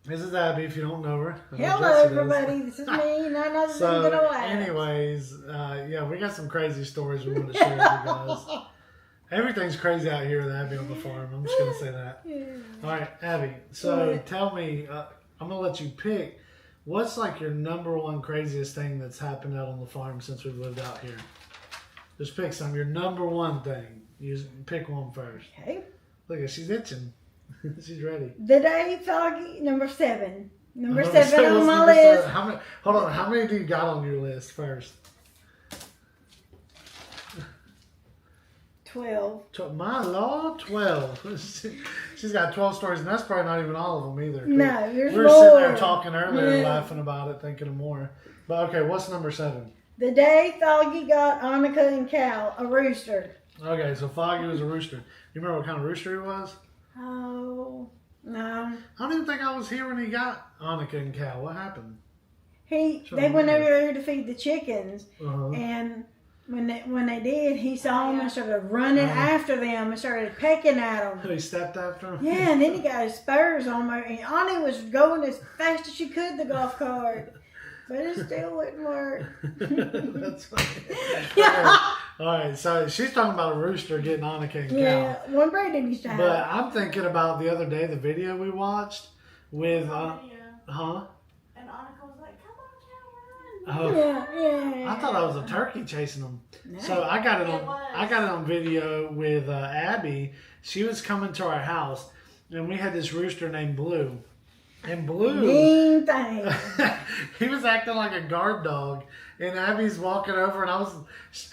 This is Abby, if you don't know her. Hello, everybody. This is me. None other than Good Old Abbs. Anyways, yeah, we got some crazy stories we want to share with you guys. Everything's crazy out here with Abby on the farm. I'm just going to say that. All right, Abby. So tell me, I'm going to let you pick. What's like your number one craziest thing that's happened out on the farm since we've lived out here? Just pick some. Your number one thing. You pick one first. Okay. Look at, she's itching. She's ready. The day foggy, number 7. Number 7 on my list. Hold on. How many do you got on your list first? 12. My Lord, 12. She's got 12 stories, and that's probably not even all of them either. No, there's more. We were sitting there talking earlier, laughing about it, thinking of more. But okay, what's number 7? The day Foggy got Annika and Cal a rooster. Okay, so Foggy was a rooster. You remember what kind of rooster he was? Oh, no. I don't even think I was here when he got Annika and Cal. What happened? They went over there to feed the chickens, and when they did, he saw them and started running after them and started pecking at them. He stepped after them? Yeah, and then he got his spurs on there, and Annie was going as fast as she could the golf cart. But it still wouldn't work. That's funny. Yeah. All right, so she's talking about a rooster getting Annika and Cal. Yeah, one Brandon used to have. But I'm thinking about the other day, the video we watched with, And Annika was like, "Come on, Cal, run!" Yeah. I thought that was a turkey chasing them. No. So I got it on video with Abby. She was coming to our house, and we had this rooster named Blue. And Blue, mean thing. He was acting like a guard dog. And Abby's walking over, and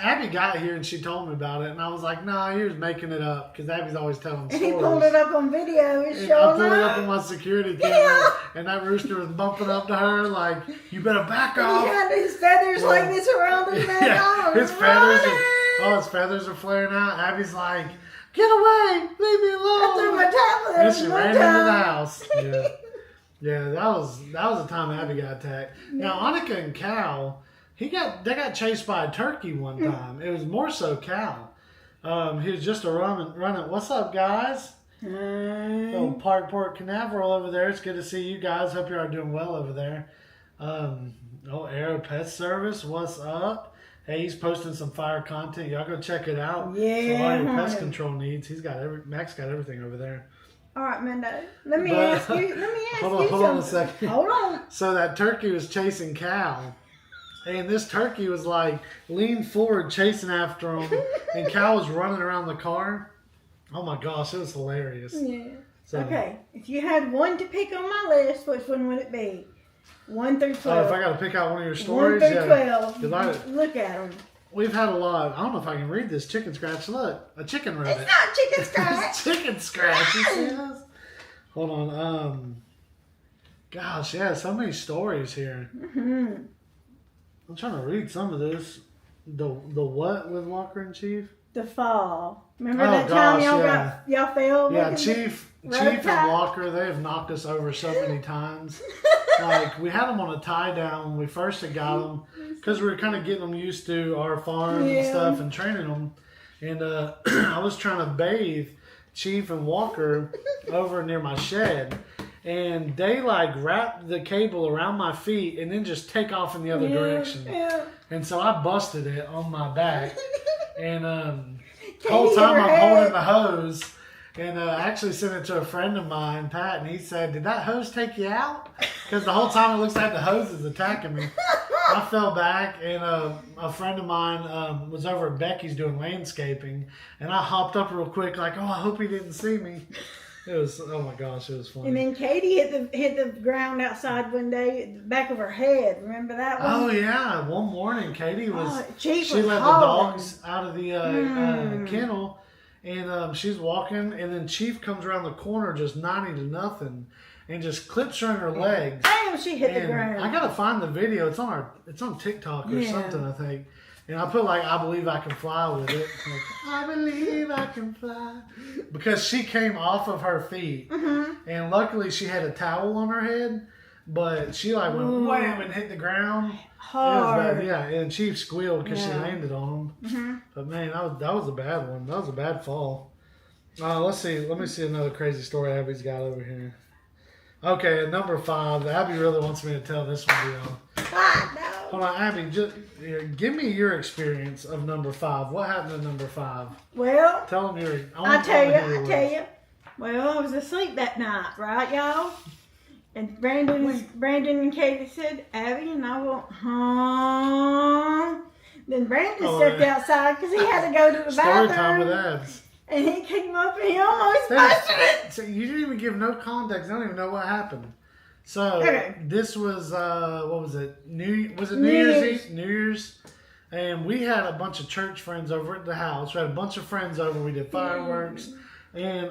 Abby got here and she told me about it, and I was like, "Nah, he was making it up," because Abby's always telling stories. He pulled it up on video. I pulled it up on my security camera, and that rooster was bumping up to her like, "You better back off." He had his feathers like this around his neck. Yeah, his feathers are flaring out. Abby's like, "Get away! Leave me alone!" I threw my tablet. And she ran into the house. Yeah. Yeah, that was the time Abby got attacked. Now Annika and Cal, they got chased by a turkey one time. It was more so Cal. He was just running. What's up, guys? Little Parkport Canaveral over there. It's good to see you guys. Hope you are doing well over there. Arrow Pet Service. What's up? Hey, he's posting some fire content. Y'all go check it out. Yeah. For all your pest control needs. Max got everything over there. All right, Mendo. Let me ask you hold on a second. Hold on. So that turkey was chasing Cal, and this turkey was like leaned forward chasing after him, and Cal was running around the car. Oh my gosh, it was hilarious. Yeah. So, okay, if you had one to pick on my list, which one would it be? 1 through 12. If I got to pick out one of your stories, 1 through 12. Look at them. We've had a lot. I don't know if I can read this. Chicken scratch. Look, a chicken rabbit. It's not chicken scratch. It's chicken scratch. You see this? Hold on. Gosh, yeah, so many stories here. I'm trying to read some of this. The what with Walker and Chief? The fall. Remember that time y'all fell? Yeah, Chief and Walker, they have knocked us over so many times. Like, we had them on a tie down when we first had got them, because we were kind of getting them used to our farm and stuff and training them. And I was trying to bathe Chief and Walker over near my shed, and they like wrapped the cable around my feet and then just take off in the other direction. Yeah. And so I busted it on my back, and the whole time I'm holding the hose. And I actually sent it to a friend of mine, Pat, and he said, "Did that hose take you out?" Because the whole time it looks like the hose is attacking me. I fell back, and a friend of mine was over at Becky's doing landscaping, and I hopped up real quick like, "Oh, I hope he didn't see me." It was, oh my gosh, it was funny. And then Katie hit the ground outside one day at the back of her head. Remember that one? Oh yeah, one morning Katie she let the dogs out of the kennel. And she's walking, and then Chief comes around the corner just 90 to nothing, and just clips her in her legs. Damn, she hit the ground. I gotta find the video. It's on TikTok or something, I think. And I put like, "I believe I can fly" with it. Like, I believe I can fly, because she came off of her feet, and luckily she had a towel on her head, but she like went wham and hit the ground. Hard. Yeah, and Chief squealed because she landed on him. But man, that was a bad one. That was a bad fall. Let's see. Let me see another crazy story Abby's got over here. Okay, at number 5, Abby really wants me to tell this one to y'all. No. Hold on, Abby, just give me your experience of number 5. What happened at number 5? Well, Tell them your. I'll tell you. Well, I was asleep that night, right, y'all? And Brandon and Katie said, Abby, and I went, huh? Then Brandon stepped outside because he had to go to the bathroom. Story time with Abbs. And he came up and he almost busted it. So you didn't even give no context. I don't even know what happened. So this was what was it? New Year's Eve? New Year's, and we had a bunch of church friends over at the house. We had a bunch of friends over. We did fireworks, and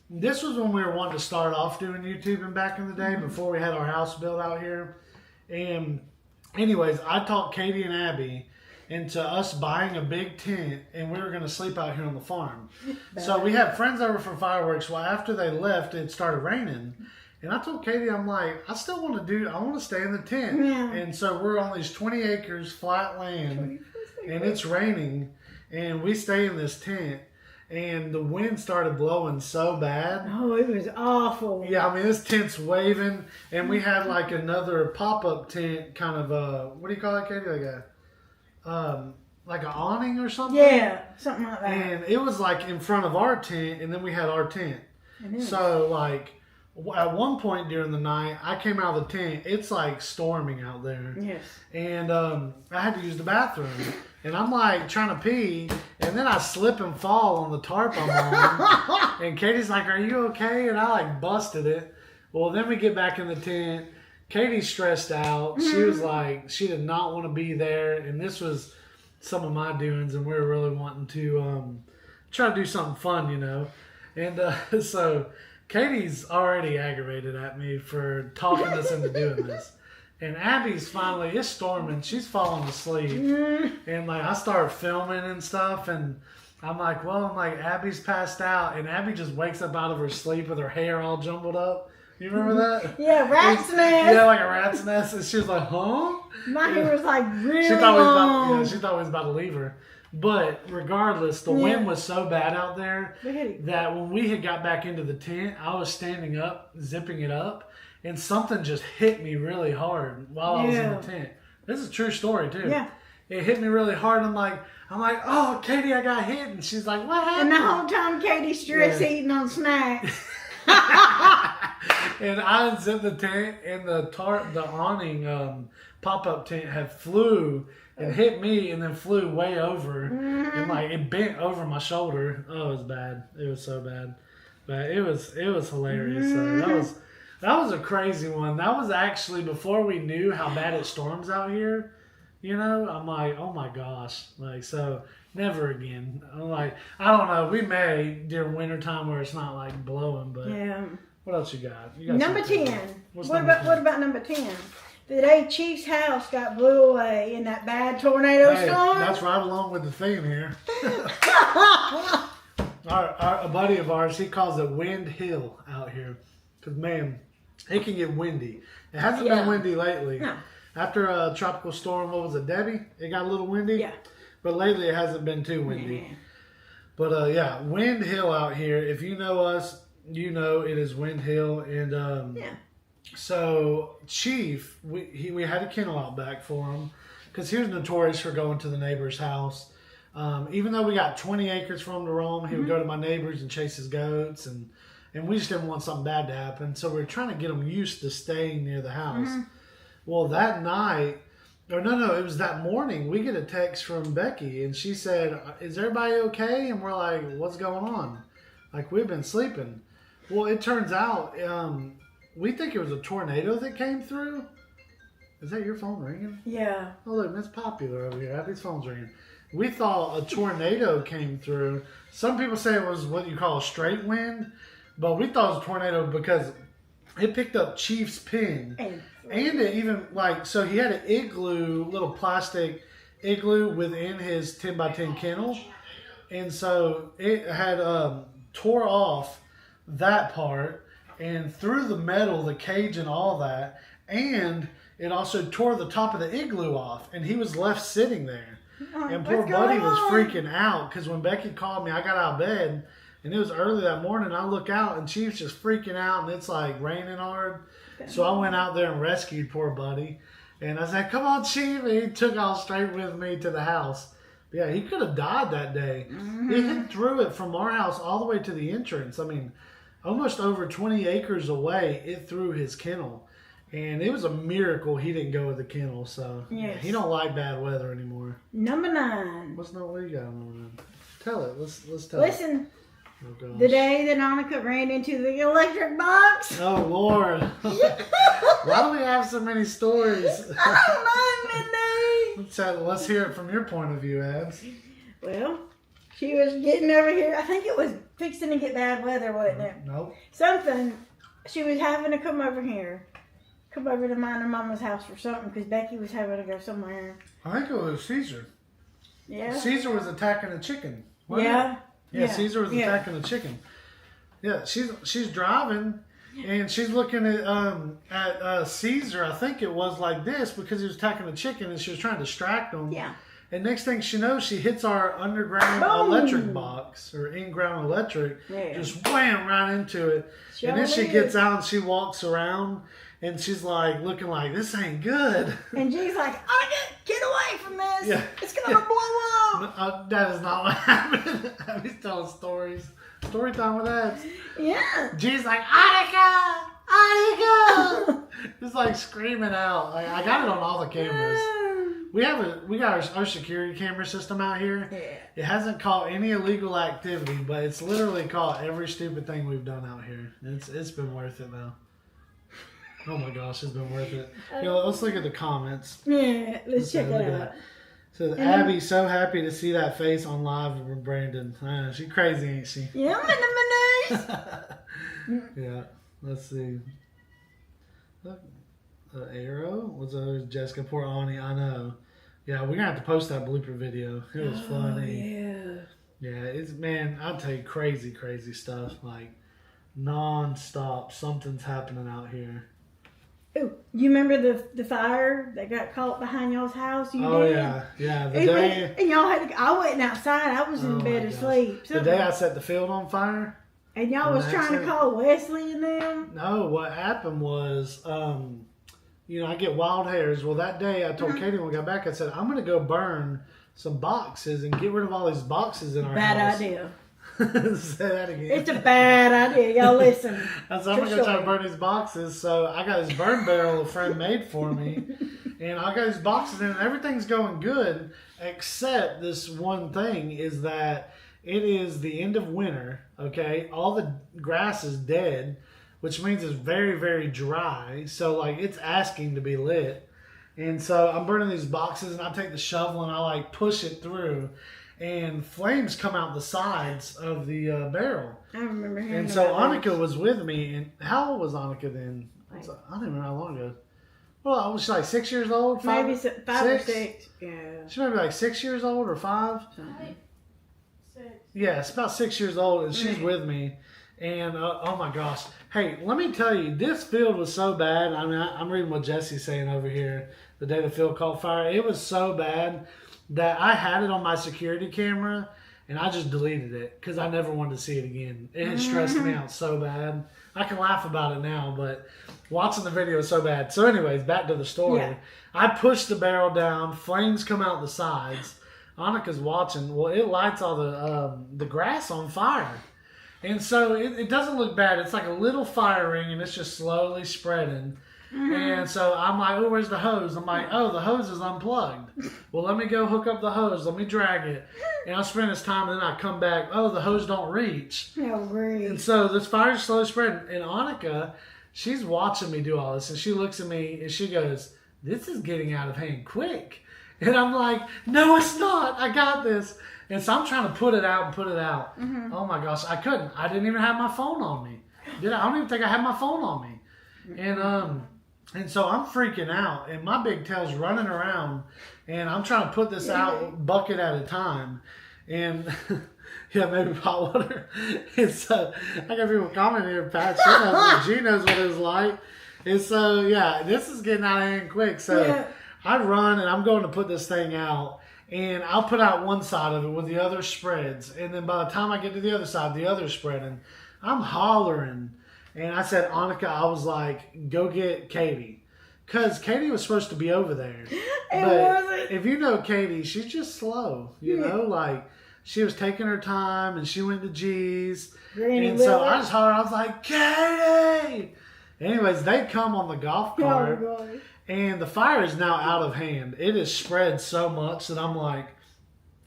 this was when we were wanting to start off doing YouTubing back in the day before we had our house built out here. And anyways, I talked Katie and Abby into us buying a big tent, and we were going to sleep out here on the farm. So we had friends over for fireworks. Well, after they left, it started raining. And I told Katie, I'm like, I want to stay in the tent. Yeah. And so we're on these 20 acres flat land, and it's raining, and we stay in this tent. And the wind started blowing so bad. Oh, it was awful. Yeah, I mean, this tent's waving, and we had like another pop-up tent, kind of what do you call it, Katie? Like an awning or something? Yeah, something like that. And it was like in front of our tent, and then we had our tent. So like at one point during the night, I came out of the tent. It's like storming out there. Yes. And I had to use the bathroom. And I'm like trying to pee, and then I slip and fall on the tarp I'm on. And Katie's like, "Are you okay?" And I like busted it. Well, then we get back in the tent. Katie's stressed out. She was like, she did not want to be there. And this was some of my doings, and we were really wanting to try to do something fun, you know. And so Katie's already aggravated at me for talking us into doing this. And Abby's finally, it's storming. She's falling asleep. And like I start filming and stuff, and I'm like, Abby's passed out. And Abby just wakes up out of her sleep with her hair all jumbled up. You remember that? Yeah, rat's nest. Yeah, like a rat's nest. And she was like, huh? My hair was like really she thought long. She thought we was about to leave her. But regardless, the wind was so bad out there that when we had got back into the tent, I was standing up, zipping it up, and something just hit me really hard while I was in the tent. This is a true story too. Yeah. It hit me really hard. I'm like, oh, Katie, I got hit. And she's like, what happened? And the whole time Katie's stress eating on snacks. And I unzipped the tent, and the awning pop-up tent had flew and hit me, and then flew way over, and like it bent over my shoulder. Oh, it was bad. It was so bad, but it was hilarious. So that was a crazy one. That was actually before we knew how bad it storms out here. You know, I'm like, oh my gosh, like so. Never again. I'm like, I don't know. We may during wintertime where it's not like blowing, but what else you got? Number 10. What about number 10? The day Chief's house got blew away in that bad tornado storm. That's right along with the theme here. a buddy of ours, he calls it Wind Hill out here. Because, man, it can get windy. It hasn't been windy lately. No. After a tropical storm, what was it, Debbie? It got a little windy? Yeah. But lately it hasn't been too windy. But Wind Hill out here. If you know us, you know it is Wind Hill. And so Chief, we had a kennel out back for him because he was notorious for going to the neighbor's house. Even though we got 20 acres for him to roam, he would go to my neighbors and chase his goats, and we just didn't want something bad to happen. So we were trying to get him used to staying near the house. Well, that night. Or no, it was that morning. We get a text from Becky, and she said, "Is everybody okay?" And we're like, "What's going on?" Like, we've been sleeping. Well, it turns out we think it was a tornado that came through. Is that your phone ringing? Yeah. Oh, look, Miss Popular over here. Abby's phone's ringing. We thought a tornado came through. Some people say it was what you call a straight wind, but we thought it was a tornado because it picked up Chief's pin. And it even, so he had an little plastic igloo within his 10 by 10 kennel. And so it had tore off that part and through the metal, the cage and all that. And it also tore the top of the igloo off. And he was left sitting there. And poor Buddy was freaking out because when Becky called me, I got out of bed. And it was early that morning. I look out and Chief's just freaking out and it's like raining hard. So I went out there and rescued poor buddy. And I said, come on, Chief. And he took off straight with me to the house. Yeah, he could have died that day. He threw it from our house all the way to the entrance. I mean, almost over 20 acres away, it threw his kennel. And it was a miracle he didn't go with the kennel. So he don't like bad weather anymore. Number 9. What's not what you got on? Tell it. Let's tell Listen. it. Oh, the day that Annika ran into the electric box. Oh, Lord. Why do we have so many stories? I don't know, Let's hear it from your point of view, Abbs. Well, she was getting over here. I think it was fixing to get bad weather, wasn't it? Nope. Something. She was having to come over here. Come over to mine and Mama's house for something because Becky was having to go somewhere. I think it was Caesar. Yeah. Caesar was attacking a chicken. Yeah. Yeah, Caesar was attacking a chicken. Yeah, she's driving and she's looking at Caesar. I think it was like this because he was attacking a chicken and she was trying to distract him. Yeah. And next thing she knows, she hits our underground electric box or in-ground electric. Yeah. Just wham right into it. And then she gets out and she walks around and she's like looking like this ain't good. And she's like, get away from this. Yeah. It's gonna blow up. That is not what happened. He's telling stories. Story time with Abbs. Yeah. G's like, Annika! Annika! Just like screaming out. Like, I got it on all the cameras. We got our security camera system out here. Yeah. It hasn't caught any illegal activity, but it's literally caught every stupid thing we've done out here. It's been worth it now. Oh my gosh, it's been worth it. Let's look at the comments. Yeah, let's check it out. So Abby's so happy to see that face on live with Brandon. I know, she's crazy, ain't she? Yeah, I'm in the Yeah, let's see. Arrow? What's Jessica? Poor Ani, I know. Yeah, we're going to have to post that blooper video. It was funny. Yeah. Yeah, it's, man, I'll tell you crazy, crazy stuff. Like, non-stop. Something's happening out here. Oh, you remember the fire that got caught behind y'all's house? Oh, yeah. Yeah, the day. And y'all had to, I wasn't outside. I was in bed asleep. The day I set the field on fire. And y'all was trying to call Wesley and them? No, what happened was, I get wild hairs. Well, that day I told Katie when we got back, I said, I'm going to go burn some boxes and get rid of all these boxes in our house. Bad idea. Say that again. It's a bad idea. Y'all listen. I said, I'm going to go try to burn these boxes. So I got this burn barrel a friend made for me. And I got these boxes in and everything's going good. Except this one thing is that it is the end of winter. Okay. All the grass is dead, which means it's very, very dry. So like it's asking to be lit. And so I'm burning these boxes and I take the shovel and I like push it through. And flames come out the sides of the barrel. I remember hearing And so Annika was with me. And how old was Annika then? I don't even remember how long ago. Well, I was like 6 years old? Maybe 5 or 6. Yeah. She might be like 6 years old or 5. Something. 6. Yeah, it's about 6 years old. And she's with me. And oh my gosh. Hey, let me tell you, this field was so bad. I mean, I'm reading what Jesse's saying over here. The day the field caught fire. It was so bad that I had it on my security camera and I just deleted it because I never wanted to see it again. It had stressed me out so bad. I can laugh about it now, but watching the video is so bad. So anyways, back to the story. Yeah. I pushed the barrel down. Flames come out the sides. Annika's watching. Well, it lights all the grass on fire. And so it doesn't look bad. It's like a little fire ring and it's just slowly spreading. And so I'm like, oh, where's the hose? I'm like, oh, the hose is unplugged. Well, let me go hook up the hose. Let me drag it. And I'll spend this time and then I come back. Oh, the hose don't reach. Oh, great. And so this fire is slowly spreading. And Annika, she's watching me do all this. And she looks at me and she goes, this is getting out of hand quick. And I'm like, no, it's not. I got this. And so I'm trying to put it out and put it out. Oh, my gosh. I couldn't. I didn't even have my phone on me. Did I? I don't even think I had my phone on me. And so I'm freaking out, and my big tail's running around, and I'm trying to put this out bucket at a time. And, yeah, maybe hot water. And so I got people commenting here, Pat, she knows what it was like. And so, yeah, this is getting out of hand quick. So I run, and I'm going to put this thing out. And I'll put out one side of it with the other spreads. And then by the time I get to the other side, the other's spreading. I'm hollering. And I said, Annika, I was like, go get Katie. Because Katie was supposed to be over there. But if you know Katie, she's just slow. You know, like she was taking her time and she went to G's. And so I just hollered, I was like, Katie! Anyways, they come on the golf cart. And the fire is now out of hand. It has spread so much that I'm like,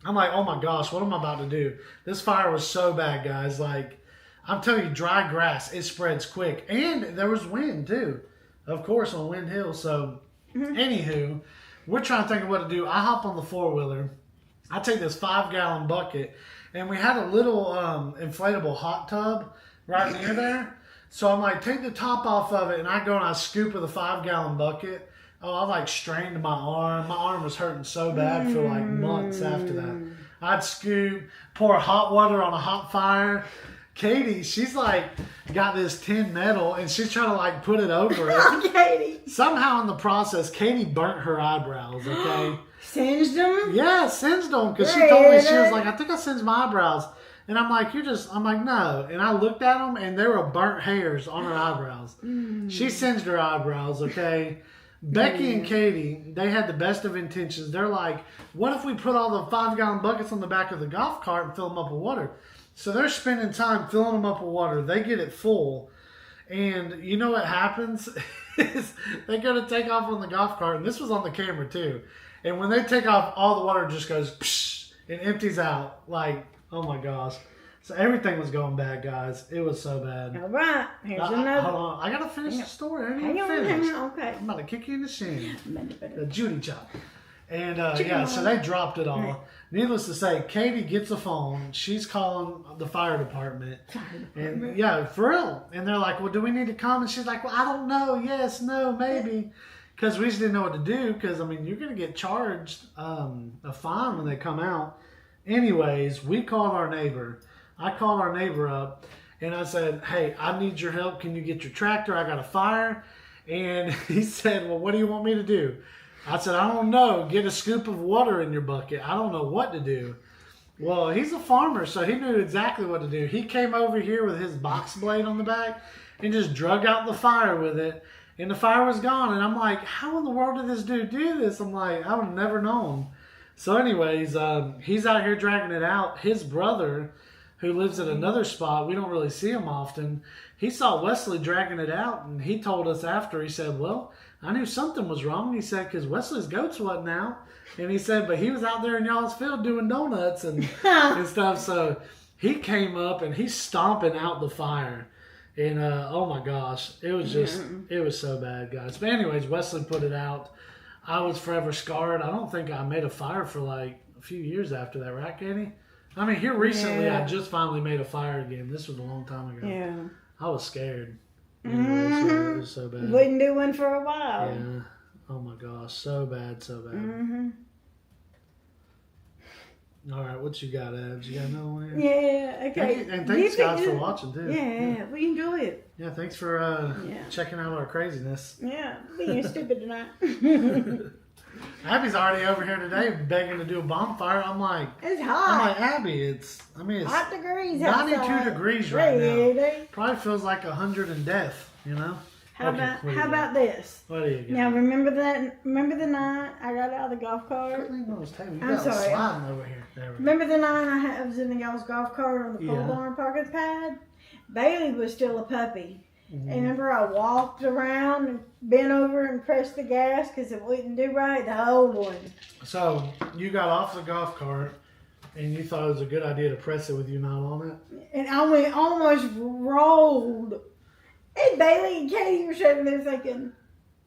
oh my gosh, what am I about to do? This fire was so bad, guys. Like, I'm telling you, dry grass, it spreads quick. And there was wind, too. Of course, on Wind Hill. So, anywho, we're trying to think of what to do. I hop on the four-wheeler. I take this 5-gallon bucket. And we had a little inflatable hot tub right near there. So I'm like, take the top off of it. And I go and I scoop with a 5-gallon bucket. Oh, I like strained my arm. My arm was hurting so bad for like months after that. I'd scoop, pour hot water on a hot fire. Katie, she's like got this tin metal and she's trying to like put it over it. Katie. Somehow in the process, Katie burnt her eyebrows, okay? Singed them? Yeah, singed them. Because she told me, she was like, I think I singed my eyebrows. And I'm like, I'm like, no. And I looked at them and there were burnt hairs on her eyebrows. She singed her eyebrows, okay? Becky and Katie, they had the best of intentions. They're like, what if we put all the 5-gallon buckets on the back of the golf cart and fill them up with water? So they're spending time filling them up with water. They get it full. And you know what happens? Is they go to take off on the golf cart. And this was on the camera too. And when they take off, all the water just goes psh, and empties out. Like, oh my gosh. So everything was going bad, guys. It was so bad. All right. Here's another. Hold on. I got to finish the story. Hang on. Okay. I'm about to kick you in the shin. The Judy chop. And yeah, so they dropped it all. Needless to say, Katie gets a phone. She's calling the fire department. And yeah, for real. And they're like, well, do we need to come? And she's like, well, I don't know. Yes, no, maybe. Because we just didn't know what to do. Because, I mean, you're going to get charged a fine when they come out. Anyways, we called our neighbor. I called our neighbor up. And I said, hey, I need your help. Can you get your tractor? I got a fire. And he said, well, what do you want me to do? I said, I don't know. Get a scoop of water in your bucket. I don't know what to do. Well, he's a farmer, so he knew exactly what to do. He came over here with his box blade on the back and just drug out the fire with it. And the fire was gone. And I'm like, how in the world did this dude do this? I'm like, I would have never known. So anyways, he's out here dragging it out. His brother, who lives at another spot, we don't really see him often, he saw Wesley dragging it out. And he told us after, he said, well, I knew something was wrong. He said, because Wesley's goats wasn't out. And he said, but he was out there in y'all's field doing donuts and stuff. So he came up and he's stomping out the fire. And oh my gosh, it was just, it was so bad, guys. But anyways, Wesley put it out. I was forever scarred. I don't think I made a fire for like a few years after that, right, Katie? I mean, here recently, I just finally made a fire again. This was a long time ago. Yeah. I was scared. Anyways, it was so bad. Wouldn't do one for a while. Yeah. Oh my gosh, so bad, so bad. All right, what you got, Abbs? You got another one here? Yeah, okay. And thanks, guys, for watching, too. Yeah, we enjoy it. Yeah, thanks for checking out our craziness. Yeah, being stupid tonight. Abby's already over here today begging to do a bonfire. I'm like, it's hot. I'm like, Abby, it's hot degrees 92 outside. degrees right now. Probably feels like 100 in death, you know? How about this? What do you got? Now remember the night I got out of the golf cart? I'm sorry. Over here. Remember the night I was in the golf cart on the pole barn parking pad? Bailey was still a puppy. And remember I walked around and bent over and pressed the gas because it wouldn't do right, the old one. So you got off the golf cart and you thought it was a good idea to press it with you not on it? And I almost rolled. And Bailey and Katie were sitting there thinking,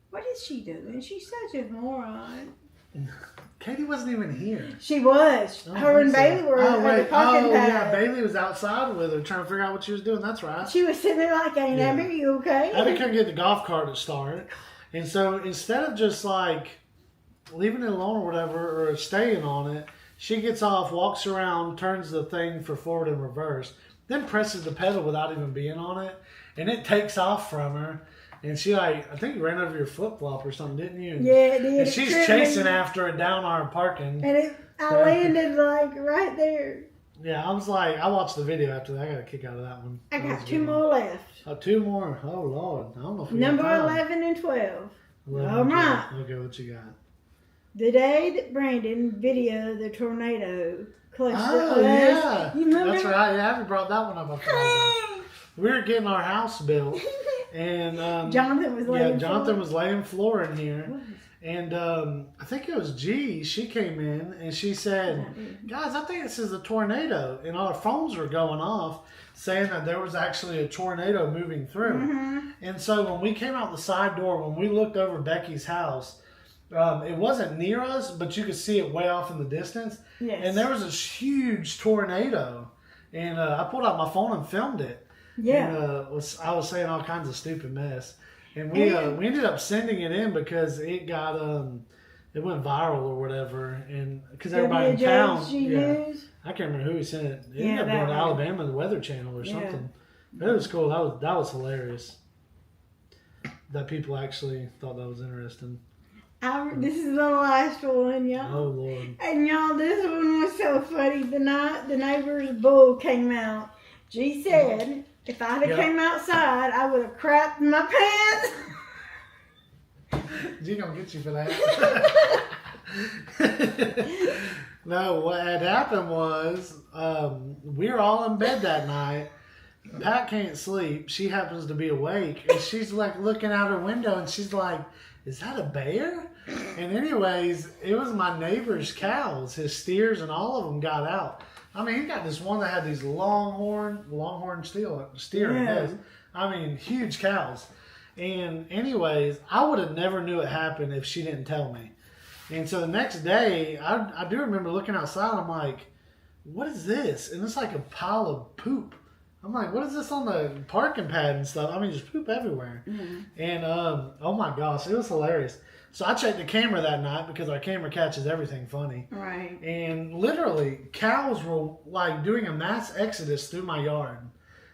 what is she doing? She's such a moron. Katie wasn't even here. She was. Her and Bailey were at the parking pad. Yeah, Bailey was outside with her trying to figure out what she was doing. That's right. She was sitting there like, ain't Abby, are you okay? Abby couldn't get the golf cart to start. And so instead of just like leaving it alone or whatever, or staying on it, she gets off, walks around, turns the thing for forward and reverse, then presses the pedal without even being on it. And it takes off from her. And she I think you ran over your flip-flop or something, didn't you? Yeah, it did. And she's chasing after it down our parking. And I landed like right there. Yeah, I was like, I watched the video after that. I got a kick out of that one. I That got was a 2 good one. more left. Oh, 2 more. Oh Lord, I don't know if we Number got time. 11 and 12. 11 All and 12. right. Okay, what you got? The day that Brandon videoed the tornado close to Oh us. yeah, You remember? that's right. Yeah, I haven't brought that one up. I forgot. We were getting our house built, and Jonathan was laying Jonathan floor. was laying floor in here, and I think it was G. She came in and she said, "Guys, I think this is a tornado," and our phones were going off, saying that there was actually a tornado moving through. Mm-hmm. And so when we came out the side door, when we looked over Becky's house, it wasn't near us, but you could see it way off in the distance. Yes. And there was this huge tornado, and I pulled out my phone and filmed it. Yeah. And, I was saying all kinds of stupid mess, and we ended up sending it in because it got it went viral or whatever, and because everybody in town, I can't remember who we sent it. It ended up going to Alabama, the Weather Channel or something. It was cool. That was hilarious. That people actually thought that was interesting. This is the last one, y'all. Oh Lord! And y'all, this one was so funny. The night the neighbor's bull came out, G said, if I'd have came outside, I would have crapped in my pants. G gonna get you for that. No, what had happened was we were all in bed that night. Pat can't sleep. She happens to be awake, and she's like looking out her window, and she's like, "Is that a bear?" And anyways, it was my neighbor's cows, his steers, and all of them got out. I mean, he got this one that had these longhorn steer in his. I mean, huge cows. And anyways, I would have never knew it happened if she didn't tell me. And so the next day, I do remember looking outside. I'm like, what is this? And it's like a pile of poop. I'm like, what is this on the parking pad and stuff? I mean, just poop everywhere. Mm-hmm. And oh my gosh, it was hilarious. So I checked the camera that night because our camera catches everything funny. Right. And literally, cows were like doing a mass exodus through my yard.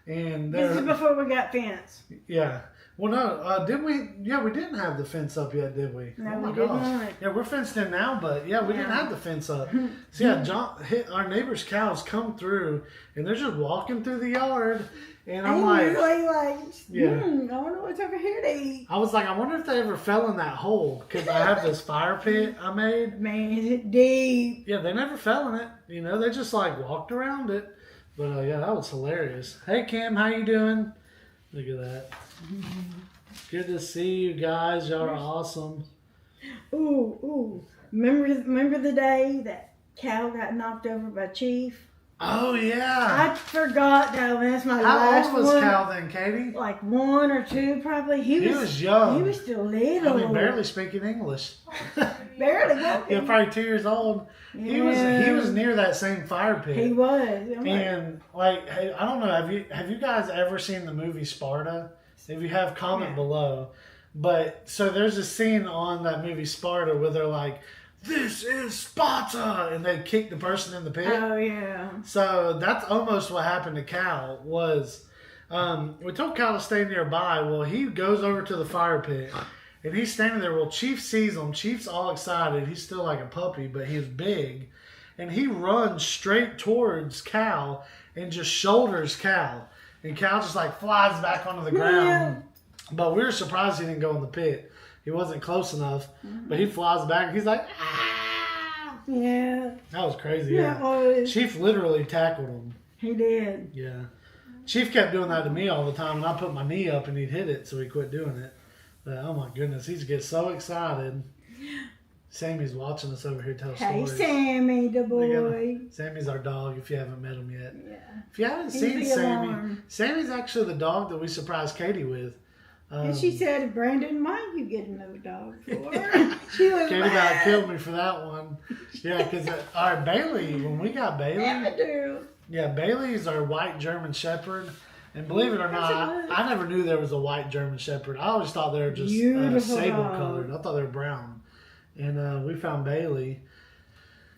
And this is before we got fence. Yeah. Well, no, did we? Yeah, we didn't have the fence up yet, did we? No, oh my we gosh. didn't. Yeah, we're fenced in now, but yeah, we didn't have the fence up. So yeah, our neighbor's cows come through, and they're just walking through the yard, and I'm like, I wonder what's over here to eat. I was like, I wonder if they ever fell in that hole because I have this fire pit I made. Man, is it deep? Yeah, they never fell in it. You know, they just like walked around it. But yeah, that was hilarious. Hey Kim, how you doing? Look at that. Good to see you guys. Y'all are awesome. Ooh. Remember the day that cow got knocked over by Chief? Oh, yeah. I forgot that one. That's my How last old was one. Cal then, Katie? Like 1 or 2 probably. He was young. He was still little. I mean, barely speaking English. Barely walking. Yeah, probably 2 years old. Yeah. He was near that same fire pit. He was. And like, hey, I don't know, have you guys ever seen the movie Sparta? If you have, comment below. But so there's a scene on that movie Sparta where they're like, "This is Sparta," and they kick the person in the pit. Oh yeah. So that's almost what happened to Cal. Was we told Cal to stay nearby. Well, he goes over to the fire pit, and he's standing there. Well, Chief sees him. Chief's all excited. He's still like a puppy, but he's big, and he runs straight towards Cal and just shoulders Cal. And Cal just like flies back onto the ground. Yeah. But we were surprised he didn't go in the pit. He wasn't close enough. Mm-hmm. But he flies back and he's like, ah! Yeah. That was crazy. Yeah. Was. Chief literally tackled him. He did. Yeah. Chief kept doing that to me all the time. And I put my knee up and he'd hit it. So he quit doing it. But oh my goodness. He gets so excited. Sammy's watching us over here tell stories. Hey, Sammy, the boy. Sammy's our dog if you haven't met him yet. Yeah. If you haven't seen Sammy, Sammy's actually the dog that we surprised Katie with. And she said, "Brandon, why are you getting another dog for?" She was Katie about killed me for that one. Yeah, because our Bailey, when we got Bailey. Yeah, Bailey is our white German Shepherd. And believe it or not, I never knew there was a white German Shepherd. I always thought they were just sable colored. I thought they were brown. And we found Bailey.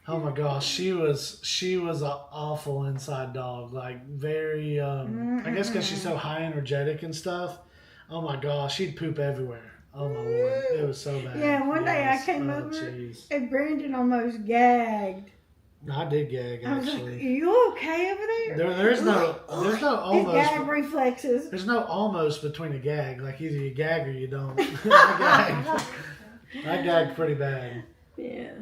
Oh my gosh, she was an awful inside dog. Like very, I guess because she's so high energetic and stuff. Oh my gosh, she'd poop everywhere. Oh my Lord, it was so bad. Yeah, one day I came over and Brandon almost gagged. I did gag I was like, actually. are you okay over there? There's no His almost. gag reflexes. There's no almost between a gag. Like either you gag or you don't. I gagged pretty bad. Yeah.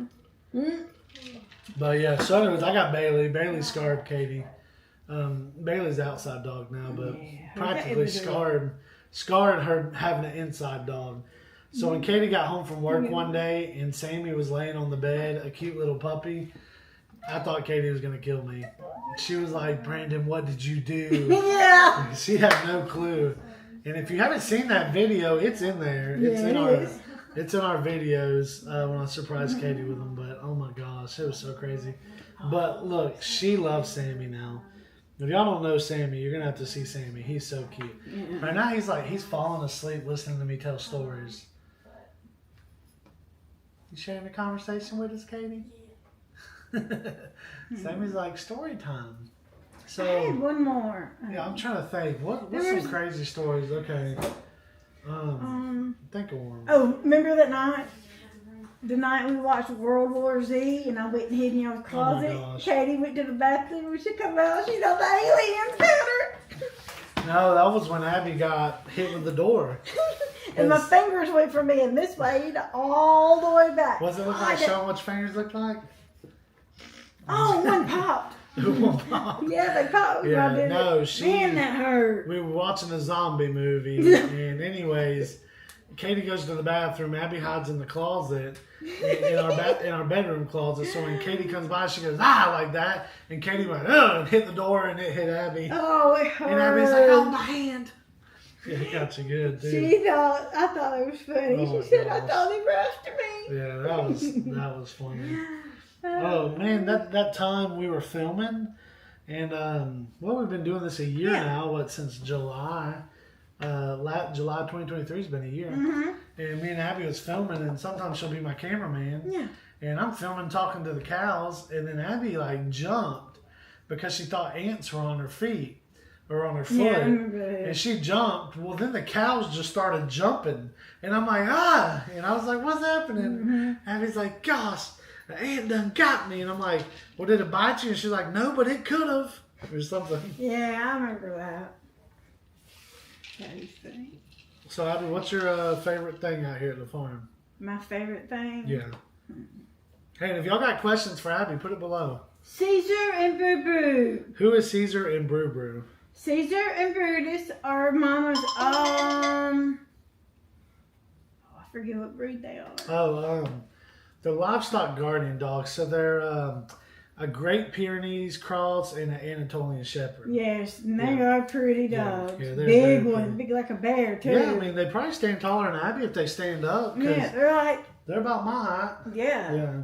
But yeah, so anyways, I got Bailey. Bailey scarred Katie. Bailey's outside dog now, but practically scarred her having an inside dog. So when Katie got home from work one day and Sammy was laying on the bed, a cute little puppy, I thought Katie was going to kill me. She was like, Brandon, what did you do? Yeah. She had no clue. And if you haven't seen that video, it's in there. It's in our videos when I surprised Katie with them. But oh my gosh, it was so crazy. But look, she loves Sammy now. If y'all don't know Sammy, you're going to have to see Sammy. He's so cute. Yeah. Right now, he's falling asleep listening to me tell stories. You sharing a conversation with us, Katie? Sammy's like, story time. So, I had one more. Yeah, I'm trying to think. What's some crazy stories? Okay. Think of one. Oh, remember that night? The night we watched World War Z and I went and hid in your closet. Oh my gosh. Katie went to the bathroom. When she come out, she thought the aliens got her. No, that was when Abby got hit with the door. And my fingers went from being this way to all the way back. Was it look like showing what your fingers looked like? Oh, one popped. One popped. Yeah, they popped. Yeah, no, Man, that hurt. We were watching a zombie movie, and anyways, Katie goes to the bathroom. Abby hides in the closet, in our bedroom closet. So when Katie comes by, she goes like that, and Katie went and hit the door, and it hit Abby. Oh, it hurt. And Abby's like, "Oh, my hand." Yeah, it got you good, dude. I thought it was funny. Oh, she said, gosh. I thought he rushed me. Yeah, that was funny. Oh man, that time we were filming, and we've been doing this a year now. Since July? July 2023 has been a year. Mm-hmm. And me and Abby was filming, and sometimes she'll be my cameraman. Yeah. And I'm filming, talking to the cows, and then Abby jumped because she thought ants were on her feet. Or on her foot, and she jumped. Well, then the cows just started jumping, and I'm like, and I was like, what's happening? Mm-hmm. Abby's like, gosh, the ant done got me, and I'm like, well, did it bite you? And she's like, no, but it could have, or something. Yeah, I remember that. So, Abby, what's your favorite thing out here at the farm? My favorite thing? Yeah. Hey, and if y'all got questions for Abby, put it below. Caesar and Brew Brew. Who is Caesar and Brew Brew? Caesar and Brutus are Mama's, I forget what breed they are. They're livestock guardian dogs. So they're a Great Pyrenees cross and an Anatolian Shepherd. Yes, and they are pretty dogs. Yeah, they're big one, big like a bear too. Yeah, I mean they probably stand taller than Abby if they stand up. Yeah, they're about my height. Yeah. Yeah.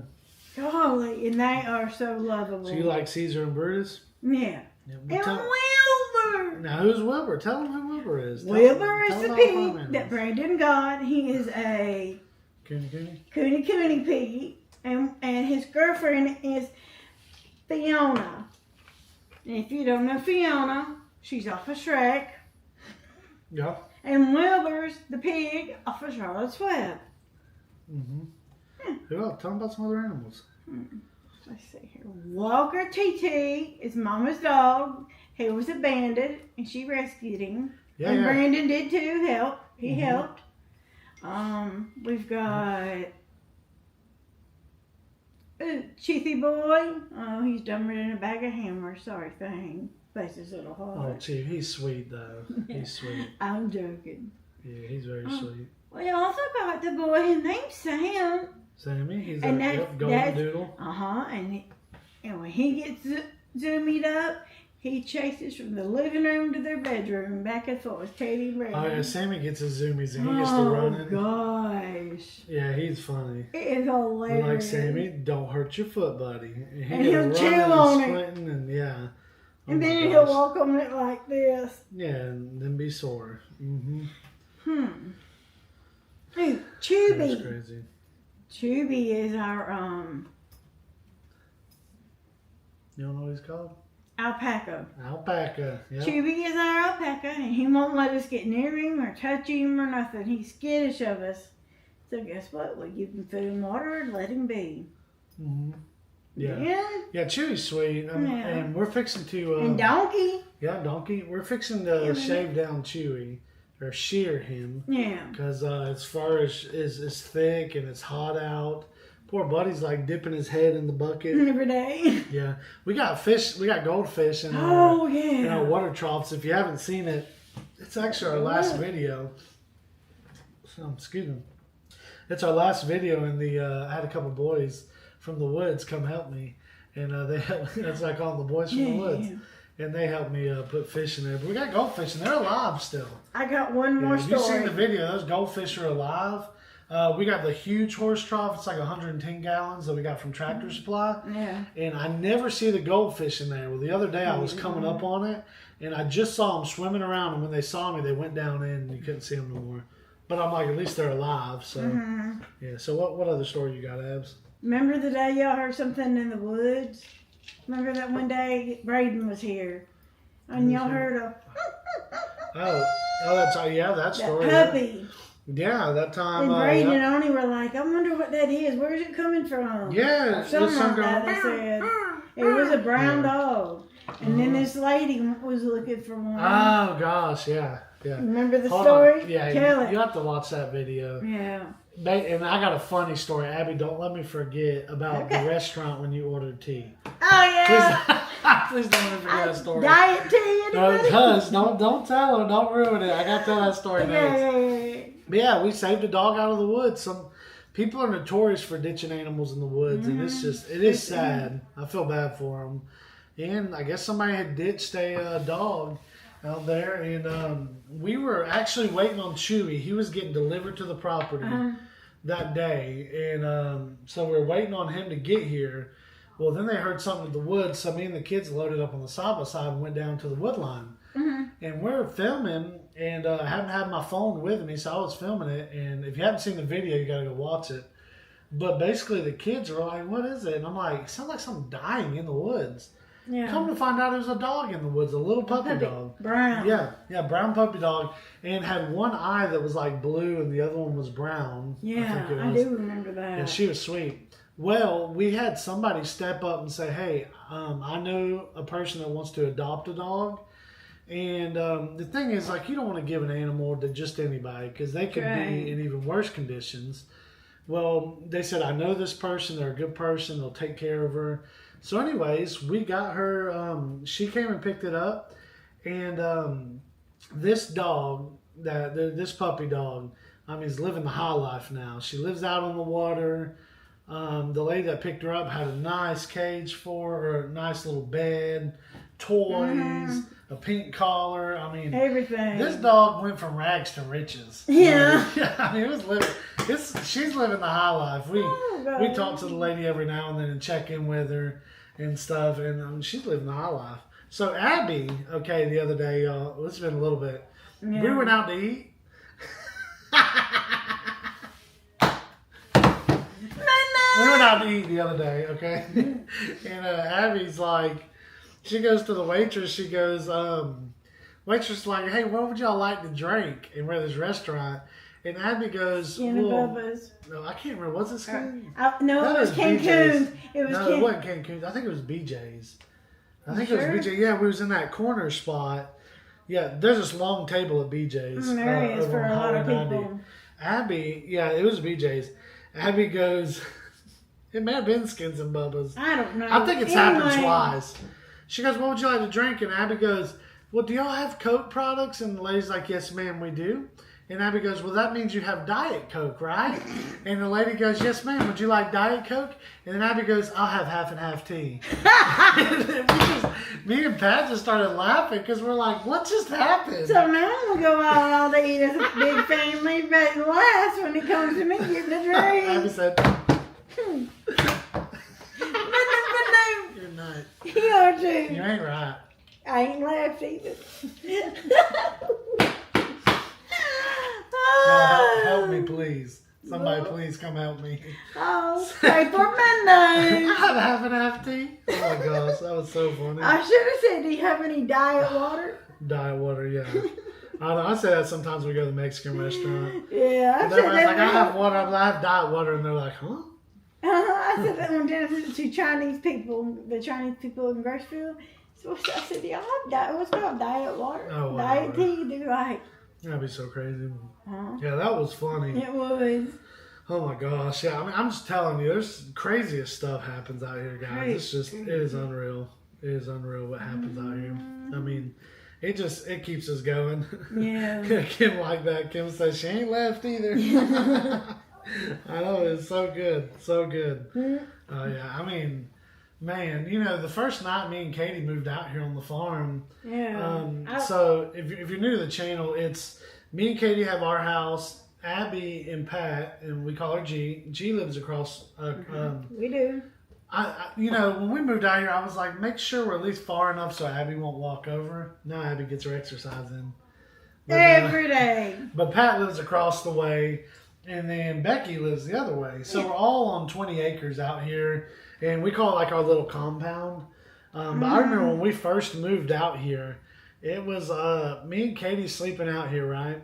Golly, and they are so lovable. So you like Caesar and Brutus? Yeah. And Wilbur. Now who's Wilbur? Tell them who Wilbur is. Wilbur is the pig that Brandon got. He is a Cooney pig, and his girlfriend is Fiona. And if you don't know Fiona, she's off of Shrek. Yeah. And Wilbur's the pig off of Charlotte's Web. Who else? Tell them about some other animals. Let's see here. Walker TT is Mama's dog. He was abandoned, and she rescued him. Yeah, and Brandon did too. He helped. We've got Chithy Boy. Oh, he's dumber than a bag of hammers. Sorry, thing. Bless his little heart. Oh, Chief, he's sweet though. He's sweet. I'm joking. Yeah, he's very sweet. We also got the boy named Sam. Sammy, he's a golden doodle. And when he gets zoomied up, he chases from the living room to their bedroom, back and forth, Katie and Brandon. Oh yeah, Sammy gets his zoomies and he gets to running. Oh gosh. Yeah, he's funny. It is hilarious. Like Sammy, don't hurt your foot, buddy. And he'll chew on it. And yeah. And then he'll walk on it like this. Yeah, and then be sore. Hey, Chubby. That's crazy. Chubby is our You don't know what he's called? Alpaca. Alpaca. Yep. Chubby is our alpaca, and he won't let us get near him or touch him or nothing. He's skittish of us. So guess what? We give him food and water and let him be. Yeah, Chewy's sweet. And we're fixing to... and Donkey. Yeah, Donkey. We're fixing to shave down Chewy. Or shear him. Yeah. Because his fur is thick and it's hot out. Poor buddy's like dipping his head in the bucket. Every day. Yeah. We got fish. We got goldfish in our, yeah. in our water troughs. If you haven't seen it, it's actually our last video. Excuse me. It's our last video, and I had a couple boys from the woods come help me. And they helped me. That's what I call them, the boys from the woods. Yeah. And they helped me put fish in there. But we got goldfish, and they're alive still. I got one more story. You've seen the video. Those goldfish are alive. We got the huge horse trough. It's like 110 gallons that we got from Tractor Supply. Yeah. And I never see the goldfish in there. Well, the other day I was coming up on it, and I just saw them swimming around. And when they saw me, they went down in, and you couldn't see them no more. But I'm like, at least they're alive. So, yeah. So what other story you got, Abbs? Remember the day y'all heard something in the woods? Remember that one day Braden was here, and y'all heard a that's that story. That puppy. Yeah, that time. And Braden and Oni were like, I wonder what that is. Where's it coming from? Yeah, or something like that. They said it was a brown dog, and then this lady was looking for one. Oh gosh, yeah. Remember the story? On. Yeah, Tell it. You have to watch that video. Yeah. And I got a funny story, Abby. Don't let me forget about the restaurant when you ordered tea. Oh yeah. Please don't let me forget that story. Diet tea. No, because don't tell her. Don't ruin it. I got to tell that story next. But yeah, we saved a dog out of the woods. Some people are notorious for ditching animals in the woods, and it is sad. I feel bad for them. And I guess somebody had ditched a dog out there, and we were actually waiting on Chewy. He was getting delivered to the property that day, and so we were waiting on him to get here. Well, then they heard something in the woods, so me and the kids loaded up on the side by side and went down to the wood line. And we're filming, and I haven't had my phone with me, so I was filming it. And if you haven't seen the video, you got to go watch it. But basically, the kids are like, "What is it?" And I'm like, "It sounds like something dying in the woods." Yeah. Come to find out, there's a dog in the woods, a little puppy dog. Brown. Yeah, brown puppy dog, and had one eye that was like blue, and the other one was brown. Yeah, I do remember that. And she was sweet. Well, we had somebody step up and say, "Hey, I know a person that wants to adopt a dog." And the thing is, like, you don't want to give an animal to just anybody because they could be in even worse conditions. Well, they said, I know this person. They're a good person. They'll take care of her. So anyways, we got her. She came and picked it up. And this dog, this puppy dog, is living the high life now. She lives out on the water. The lady that picked her up had a nice cage for her, a nice little bed, toys, a pink collar. Everything. This dog went from rags to riches. Yeah. It was living. She's living the high life. We talk to the lady every now and then and check in with her and stuff, and she's living the high life. So Abby, the other day, y'all, it's been a little bit. Yeah. We went out to eat. We went out to eat the other day, okay? And Abby's like, she goes to the waitress. She goes, waitress is like, hey, what would y'all like to drink? And we're at this restaurant. And Abby goes, Bubba's. No, I can't remember. Was it Skinny? No, it was Cancun's. It wasn't Cancun's. I think it was BJ's. I think it was BJ. Yeah, we was in that corner spot. Yeah, there's this long table at BJ's. There is for a lot of people. Abby, it was BJ's. Abby goes, it may have been Skins and Bubba's. I don't know. I think it's happened twice. She goes, what would you like to drink? And Abby goes, well, do y'all have Coke products? And the lady's like, yes, ma'am, we do. And Abby goes, well, that means you have Diet Coke, right? And the lady goes, yes, ma'am, would you like Diet Coke? And then Abby goes, I'll have half and half tea. Me and Pat just started laughing because we're like, what just happened? So now we'll go out all to eat as a big family, but last when it comes to me getting a drink. Abby said, You're nuts. You are too. You ain't right. I ain't laughed either. Help me, please. Somebody please come help me. Oh, pray for Monday. I have half and half tea. Oh my gosh, that was so funny. I should have said, do you have any diet water? Diet water, yeah. I say that sometimes when we go to the Mexican restaurant. Yeah, I said that. Like, I have water, I have diet water, and they're like, huh? I said that one time to the two Chinese people, the Chinese people in Graceville. So I said, y'all have diet, what's called diet water? Oh, diet tea? They're like, That'd be so crazy. huh? Yeah, that was funny. It was. Oh my gosh. Yeah, I mean, I'm just telling you, there's craziest stuff happens out here, guys. It's just, it is unreal. It is unreal what happens out here. I mean, it keeps us going. Yeah. Kim like that. Kim says she ain't left either. I know, it's so good. So good. Yeah, I mean, man, you know, the first night me and Katie moved out here on the farm. Yeah. So if you're new to the channel, it's me and Katie have our house, Abby and Pat, and we call her G. G lives across. We do. You know, when we moved out here, I was like, make sure we're at least far enough so Abby won't walk over. Now Abby gets her exercise in. But, Every day. But Pat lives across the way, and then Becky lives the other way. So we're all on 20 acres out here, and we call it like our little compound. But I remember when we first moved out here, it was me and Katie sleeping out here, right?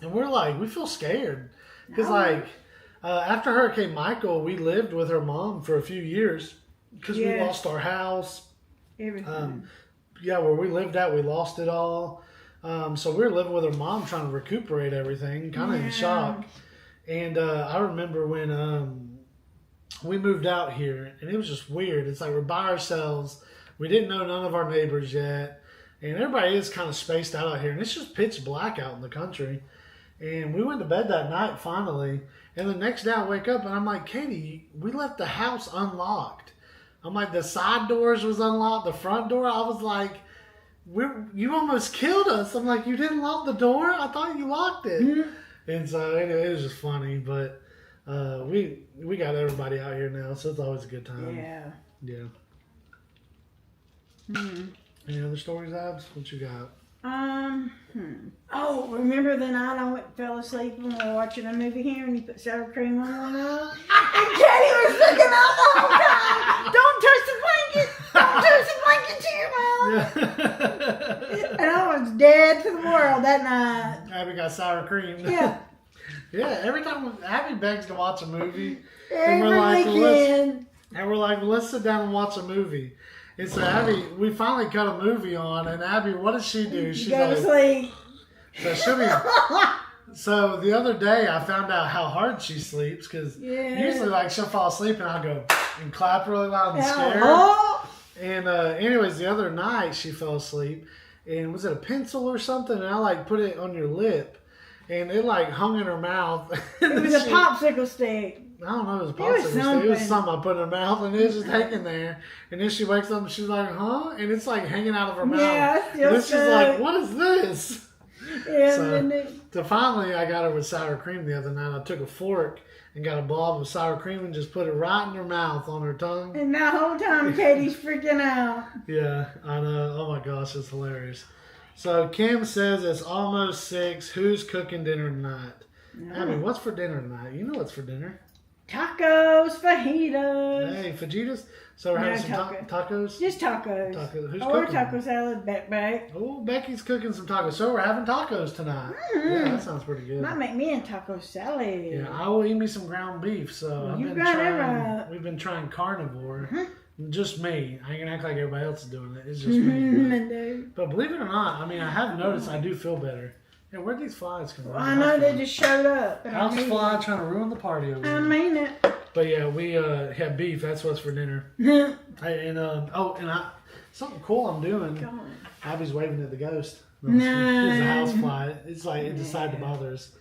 And we're like, we feel scared. Because after Hurricane Michael, we lived with her mom for a few years because we lost our house. Everything. Where we lived at, we lost it all. So we were living with her mom trying to recuperate everything, kind of in shock. And I remember when we moved out here, and it was just weird. It's like we're by ourselves. We didn't know none of our neighbors yet. And everybody is kind of spaced out here. And it's just pitch black out in the country. And we went to bed that night finally. And the next day I wake up and I'm like, Katie, we left the house unlocked. I'm like, the side doors was unlocked, the front door. I was like, you almost killed us. I'm like, you didn't lock the door? I thought you locked it. Mm-hmm. And so it was just funny. But we got everybody out here now, so it's always a good time. Yeah. Yeah. Any other stories, Abbs? What you got? Oh, remember the night I fell asleep when we were watching a movie here and you put sour cream on one eye? And Katie was looking out the whole time. Don't touch the blanket. Don't touch the blanket to your mouth. And I was dead to the world that night. Abby got sour cream. Yeah. Yeah, every time Abby begs to watch a movie. Every weekend. We're like, let's sit down and watch a movie. And so Abby, we finally cut a movie on, and Abby, what does she do? She's go to sleep. So the other day, I found out how hard she sleeps, because usually like she'll fall asleep and I'll go and clap really loud and scare her. And anyways, the other night she fell asleep, and was it a pencil or something? And I like put it on your lip, and it like hung in her mouth. It was a popsicle stick. I don't know, it was a popsicle stick. It was something I put in her mouth, and it was just hanging there. And then she wakes up and she's like, huh? And it's like hanging out of her mouth. Yeah, and then she's like, what is this? Yeah, so finally I got her with sour cream the other night. I took a fork and got a blob of sour cream and just put it right in her mouth on her tongue. And the whole time Katie's freaking out. Yeah, I know. Oh my gosh, it's hilarious. So Kim says it's almost 6. Who's cooking dinner tonight? Abby, what's for dinner tonight? You know what's for dinner. Tacos, fajitas. Hey, fajitas? So we're having some tacos? Just tacos. Who's or cooking? Taco salad, back. Oh, Becky's cooking some tacos. So we're having tacos tonight. Mm-hmm. Yeah, that sounds pretty good. Might make me a taco salad. Yeah, I will eat me some ground beef. So we've been trying carnivore. Mm-hmm. Just me. I ain't gonna act like everybody else is doing it. It's just me. But believe it or not, I mean, I have noticed I do feel better. Yeah, where'd these flies come from? I know, they just showed up. How's the fly trying to ruin the party over here? I mean it. But yeah, we have beef. That's what's for dinner. Something cool I'm doing. Abby's waving at the ghost. No. It's a house fly. It's like it decided to bother us.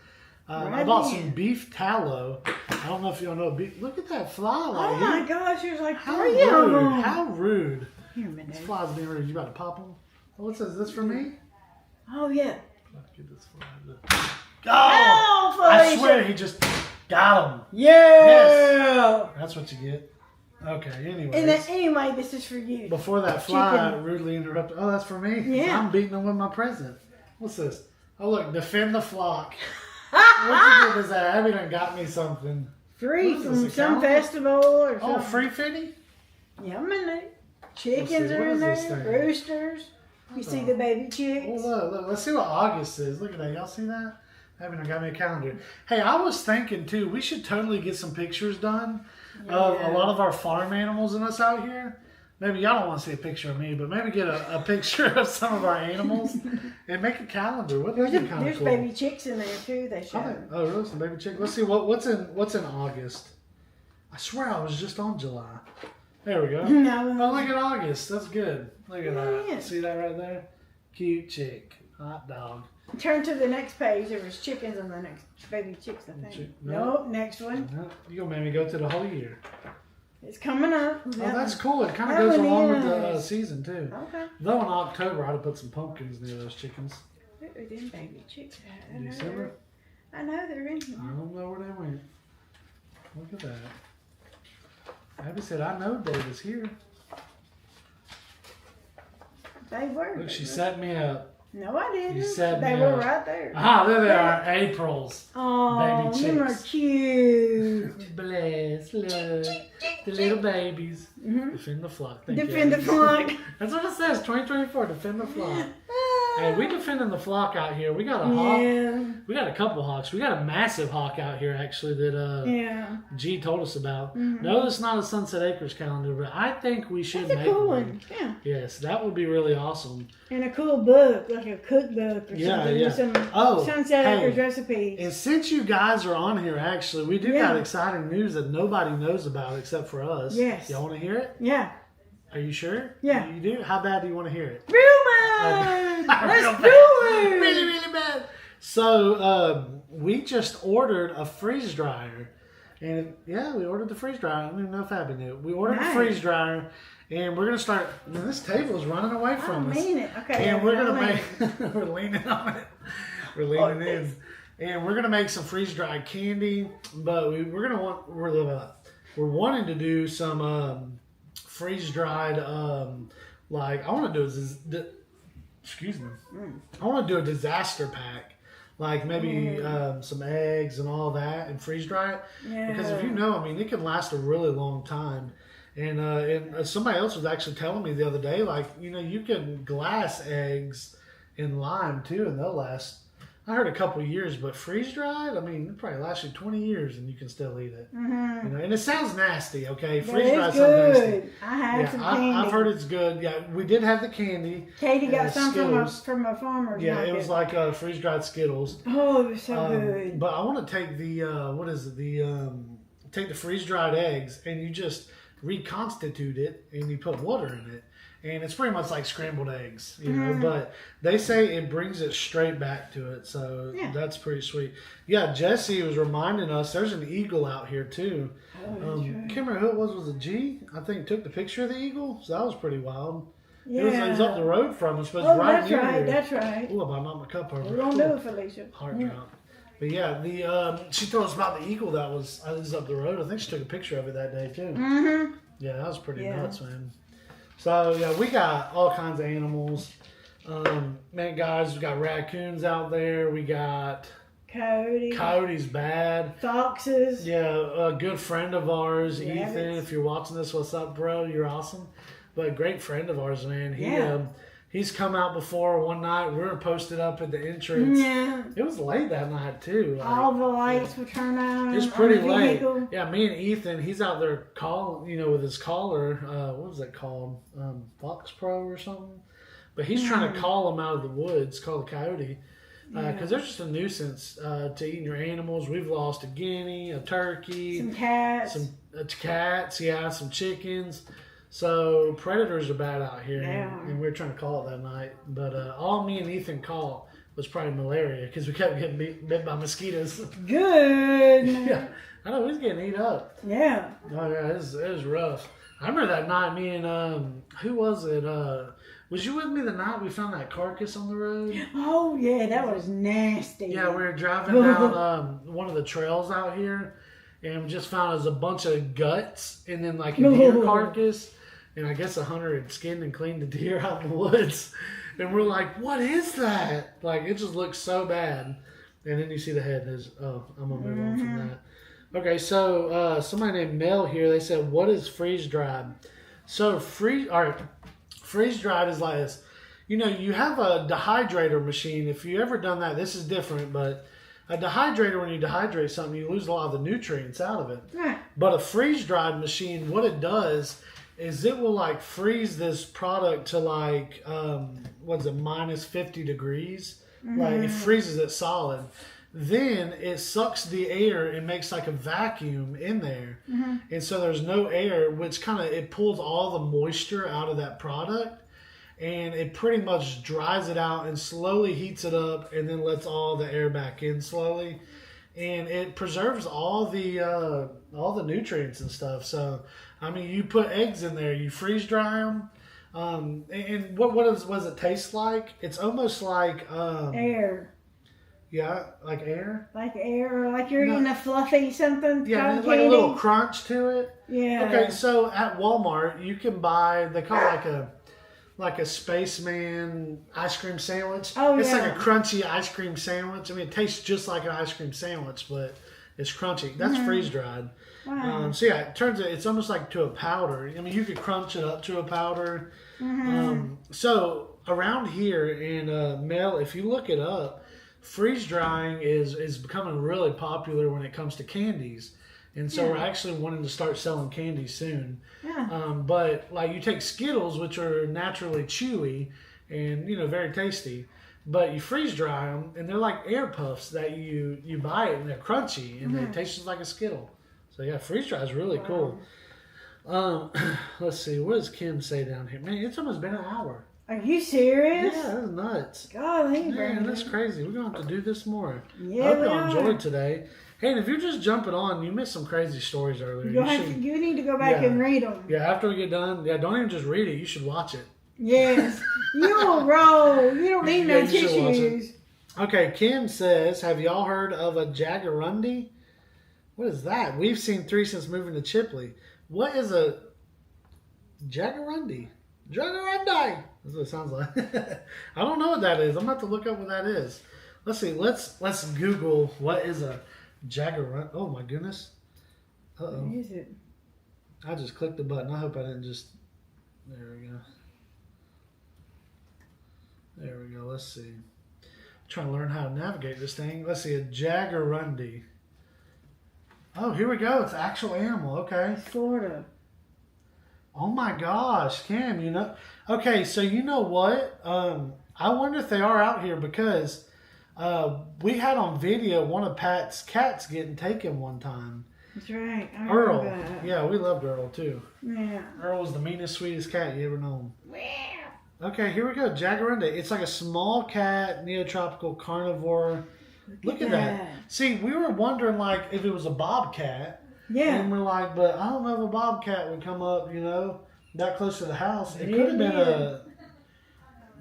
I bought some beef tallow. I don't know if y'all know beef. Look at that fly. Oh my gosh, there's like how rude. How rude. Here a minute. This fly's being rude. You about to pop them? What's this? Is this for me? Oh yeah. Get this fly. Oh! I swear he just got him. Yeah. Yes. That's what you get. Okay, anyway, this is for you. Before that fly rudely interrupted. Oh, that's for me? Yeah. I'm beating them with my present. What's this? Oh, look. Defend the flock. What you did is that Abby done got me something. Free from some festival or something. Oh, free fitty? Yeah, I'm in there. Chickens are in there. Roosters. You see the baby chicks? Oh, look. Let's see what August is. Look at that. Y'all see that? Haven't got me a calendar. Hey, I was thinking too, we should totally get some pictures done of a lot of our farm animals and us out here. Maybe y'all don't want to see a picture of me, but maybe get a picture of some of our animals and make a calendar. There's cool. Baby chicks in there too. They show. Oh, really? Some baby chicks. Let's see what's in August. I swear I was just on July. There we go. No. Oh, look at August. That's good. Look at that. Yeah. See that right there? Cute chick. Hot dog. Turn to the next page. There was chickens on the next baby chicks, I think. Nope. Next one. No. You're going to make me go through the whole year. It's coming up. Oh, that's cool. It kind of goes along with the season, too. Okay. Though in October, I'd have put some pumpkins near those chickens. Where are them baby chicks at? December? I know they're in here. I don't know where they went. Look at that. Abby said, I know Dave is here. They were. Look, she set me up. No, I didn't. You set they me were up. right there. Ah, there they are. April's. Oh, baby chicks. them are cute. Bless, look. The little babies. Mm-hmm. Defend the flock. Defend the flock. That's what it says. 2024. Defend the flock. Hey, we defending the flock out here. We got a hawk. Yeah. We got a couple hawks. We got a massive hawk out here actually that G told us about. Mm-hmm. No, it's not a Sunset Acres calendar, but I think we should That's make a cool one. Yeah. Yes, that would be really awesome. And a cool book, like a cookbook or something with some Sunset Acres recipes. And since you guys are on here, actually, we do got exciting news that nobody knows about except for us. Yes. Y'all want to hear it? Yeah. Are you sure? Yeah. You do? How bad do you want to hear it? Real bad! Let's do it! Really, really bad. So, we just ordered a freeze dryer. And, we ordered the freeze dryer. I don't even know if Abby knew. We ordered a freeze dryer. And we're going to start, this table is running away from us. I mean it. Okay. And we're going to make, we're leaning on it. We're leaning in. And we're going to make some freeze-dried candy. But we're wanting to do some freeze-dried, like, I want to do I want to do a disaster pack. Like maybe some eggs and all that and freeze-dry it. Yeah. Because if you know, I mean, it can last a really long time. And somebody else was actually telling me the other day, like, you can glass eggs in lime too, and they'll last, I heard a couple of years, but freeze-dried, I mean, it probably lasts you 20 years and you can still eat it. Mm-hmm. And it sounds nasty, okay? Freeze-dried sounds nasty. I had some candy. I've heard it's good. Yeah, we did have the candy. Katie got some from a farmer's market. It was like freeze-dried Skittles. Oh, it was so good. But I want to take take the freeze-dried eggs and you just reconstitute it and you put water in it, and it's pretty much like scrambled eggs, know. But they say it brings it straight back to it, so that's pretty sweet. Yeah, Jesse was reminding us there's an eagle out here too. Oh, can't remember who it was. Was it G? I think took the picture of the eagle, so that was pretty wild. Yeah, it was up the road from us, but it's right near here. That's right. Oh, I knocked my cup over. We're gonna do it, Felicia. Heart drop. But yeah, she told us about the eagle that was up the road. I think she took a picture of it that day too. Mm-hmm. Yeah, that was pretty nuts, man. So yeah, we got all kinds of animals. Man, guys, we got raccoons out there. We got Coyote's bad. Foxes. Yeah, a good friend of ours, Ethan. If you're watching this, what's up, bro? You're awesome. But a great friend of ours, man. He's come out before one night. We were posted up at the entrance. Yeah. It was late that night, too. Like, all the lights were turned on. It's pretty late. Yeah, me and Ethan, he's out there calling, with his caller. What was that called? Fox Pro or something? But he's trying to call them out of the woods, call the coyote. Because they're just a nuisance to eating your animals. We've lost a guinea, a turkey. Some cats. Some chickens. So predators are bad out here, and we were trying to call it that night. But all me and Ethan caught was probably malaria because we kept getting bit by mosquitoes. Good. Yeah, I know, we was getting eat up. Yeah. Oh yeah, it was rough. I remember that night. Me and who was it? Was you with me the night we found that carcass on the road? Oh yeah, that was nasty. Yeah, we were driving down one of the trails out here, and we just found a bunch of guts and then like a deer carcass. And I guess a hunter had skinned and cleaned the deer out in the woods. And we're like, what is that? Like, it just looks so bad. And then you see the head. I'm going to move on from that. Okay, so somebody named Mel here, they said, what is freeze-dried? So freeze-dried is like this. You have a dehydrator machine. If you ever done that, this is different, but A dehydrator, when you dehydrate something, you lose a lot of the nutrients out of it. Right. But a freeze-dried machine, what it does is it will like freeze this product to like, what's it, minus 50 degrees. Like it freezes it solid. Then it sucks the air and makes like a vacuum in there. And so there's no air, which kind of, it pulls all the moisture out of that product. And it pretty much dries it out and slowly heats it up and then lets all the air back in slowly. And it preserves all the nutrients and stuff. So, I mean, you put eggs in there, you freeze dry them. And what does it taste like? It's almost like... air. Yeah, like air? Like air, or like you're eating a fluffy something. Yeah, there's like a little crunch to it. Yeah. Okay, so at Walmart, you can buy, they call it like a spaceman ice cream sandwich. Oh, it's yeah. like a crunchy ice cream sandwich. I mean, it tastes just like an ice cream sandwich, but it's crunchy. That's freeze dried. Wow. So yeah, it's almost like to a powder. I mean, you could crunch it up to a powder. So around here in Mel, if you look it up, freeze drying is becoming really popular when it comes to candies. And so we're actually wanting to start selling candy soon. Yeah. But like you take Skittles, which are naturally chewy and very tasty, but you freeze dry them and they're like air puffs that you buy it and they're crunchy and they taste just like a Skittle. So yeah, freeze dry is really cool. Let's see, what does Kim say down here? Man, it's almost been an hour. Are you serious? Yeah, that's nuts. Golly, Man, that's crazy. We're going to have to do this more. Yeah, I hope y'all enjoyed today. Hey, and if you're just jumping on, you missed some crazy stories earlier. You need to go back and read them. Yeah, after we get done, don't even just read it. You should watch it. Yes. You'll roll. You don't need no you should watch it. tissues. Okay, Kim says, have y'all heard of a Jaggerundi? What is that? We've seen 3 since moving to Chipley. What is a Jaggerundi? Jaggerundi! That's what it sounds like. I don't know what that is. I'm about to look up what that is. Let's see. Let's Google what is a Jaggerundi. Oh my goodness. Uh-oh. What is it? I just clicked the button. I hope I didn't just... There we go. There we go. Let's see. I'm trying to learn how to navigate this thing. Let's see. A Jaggerundi. Oh, here we go. It's an actual animal. Okay. Sort of. Oh my gosh, Cam, Okay, so you know what? I wonder if they are out here because we had on video one of Pat's cats getting taken one time. That's right. I Earl. remember that. Yeah, we loved Earl too. Yeah. Earl was the meanest, sweetest cat you ever known. Okay, here we go. Jaggerundi. It's like a small cat, neotropical carnivore. Look at that. See, we were wondering like if it was a bobcat. Yeah. And we're like, but I don't know if a bobcat would come up, that close to the house. It could have been a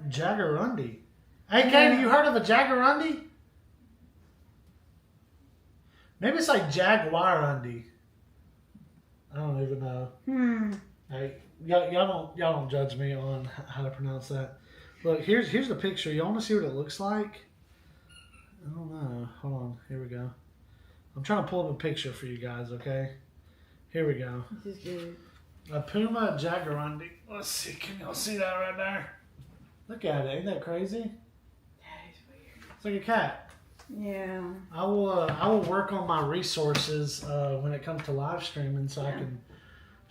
Jaggerundi. Hey, Katie, you heard of a Jaggerundi? Maybe it's like Jaguarundi. I don't even know. Hey, y'all don't judge me on how to pronounce that. Look, here's the picture. Y'all want to see what it looks like? I don't know. Hold on. Here we go. I'm trying to pull up a picture for you guys, okay? Here we go. This is good. A Puma Jaggerundi. Let's see. Can y'all see that right there? Look at it. Ain't that crazy? That is weird. It's like a cat. Yeah. I will work on my resources when it comes to live streaming so I can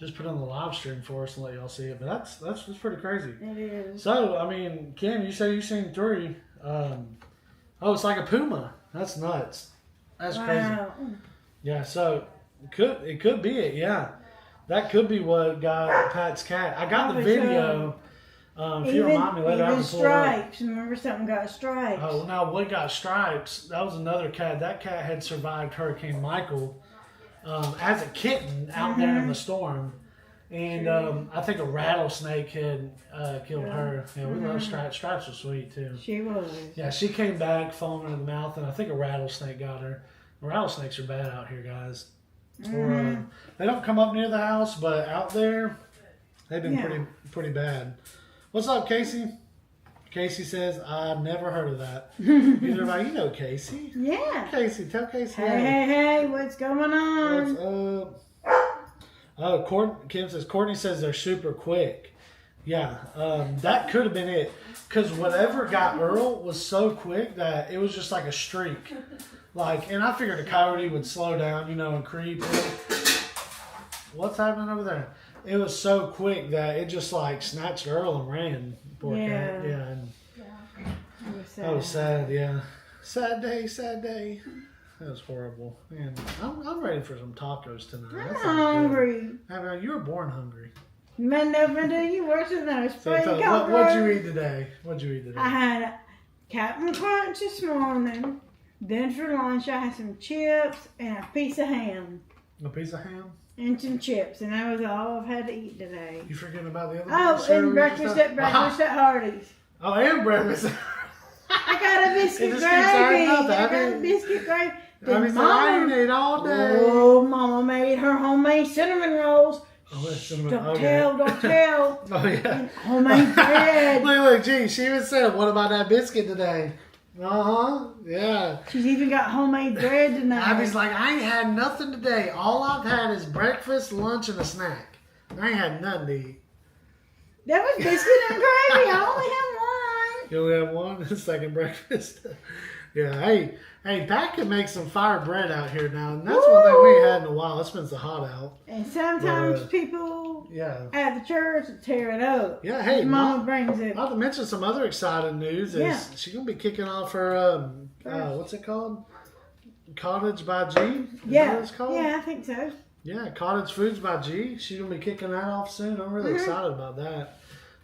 just put on the live stream for us and let y'all see it. But that's pretty crazy. It is. So, I mean, Kim, you say you've seen 3. It's like a Puma. That's nuts. That's crazy. Yeah, so it could be it. Yeah, that could be what got Pat's cat. I got the video. If you remind me later, I can pull stripes. Remember, something got stripes. Oh, now what got stripes? That was another cat. That cat had survived Hurricane Michael as a kitten out there in the storm, and I think a rattlesnake had killed her. Yeah, we love Stripes. Stripes are sweet too. She was. Yeah, she came back foaming in the mouth, and I think a rattlesnake got her. Rattlesnakes are bad out here, guys. Or, they don't come up near the house, but out there, they've been pretty bad. What's up, Casey? Casey says, I've never heard of that. Everybody, Casey. Yeah. Casey, tell Casey. Hey, what's going on? What's up? Kim says, Courtney says they're super quick. Yeah, that could have been it. Because whatever got Earl was so quick that it was just like a streak. Like, and I figured a coyote would slow down, and creep. What's happening over there? It was so quick that it just like snatched Earl and ran. Poor cat. Yeah. And that was sad. Yeah. Sad day. That was horrible. Man, I'm ready for some tacos tonight. I'm hungry. You were born hungry. Man, never do you worse than those. What'd you eat today? I had Captain Crunch this morning. Then for lunch, I had some chips and a piece of ham. A piece of ham? And some chips, and that was all I've had to eat today. You forgetting about the other? And breakfast at Hardee's. Oh, and breakfast. I got a biscuit gravy. I got a biscuit gravy. I ate all day. Oh, Mama made her homemade cinnamon rolls. Oh, cinnamon. Don't tell. Oh, yeah. And homemade bread. Look, gee, she even said, what about that biscuit today? Yeah. She's even got homemade bread tonight. Abby's like, I ain't had nothing today. All I've had is breakfast, lunch, and a snack. I ain't had nothing to eat. That was biscuit and gravy. I only had one. You only have one? Second breakfast? Yeah, hey, Pat can make some fire bread out here now, and that's one thing we ain't had in a while. It's been so hot out. And sometimes people at the church tear it up. Yeah, hey, Mama brings it. Not to mention some other exciting news is she's gonna be kicking off her what's it called? Cottage by G? Is that what it's called? Yeah, I think so. Yeah, Cottage Foods by G. She's gonna be kicking that off soon. I'm really excited about that.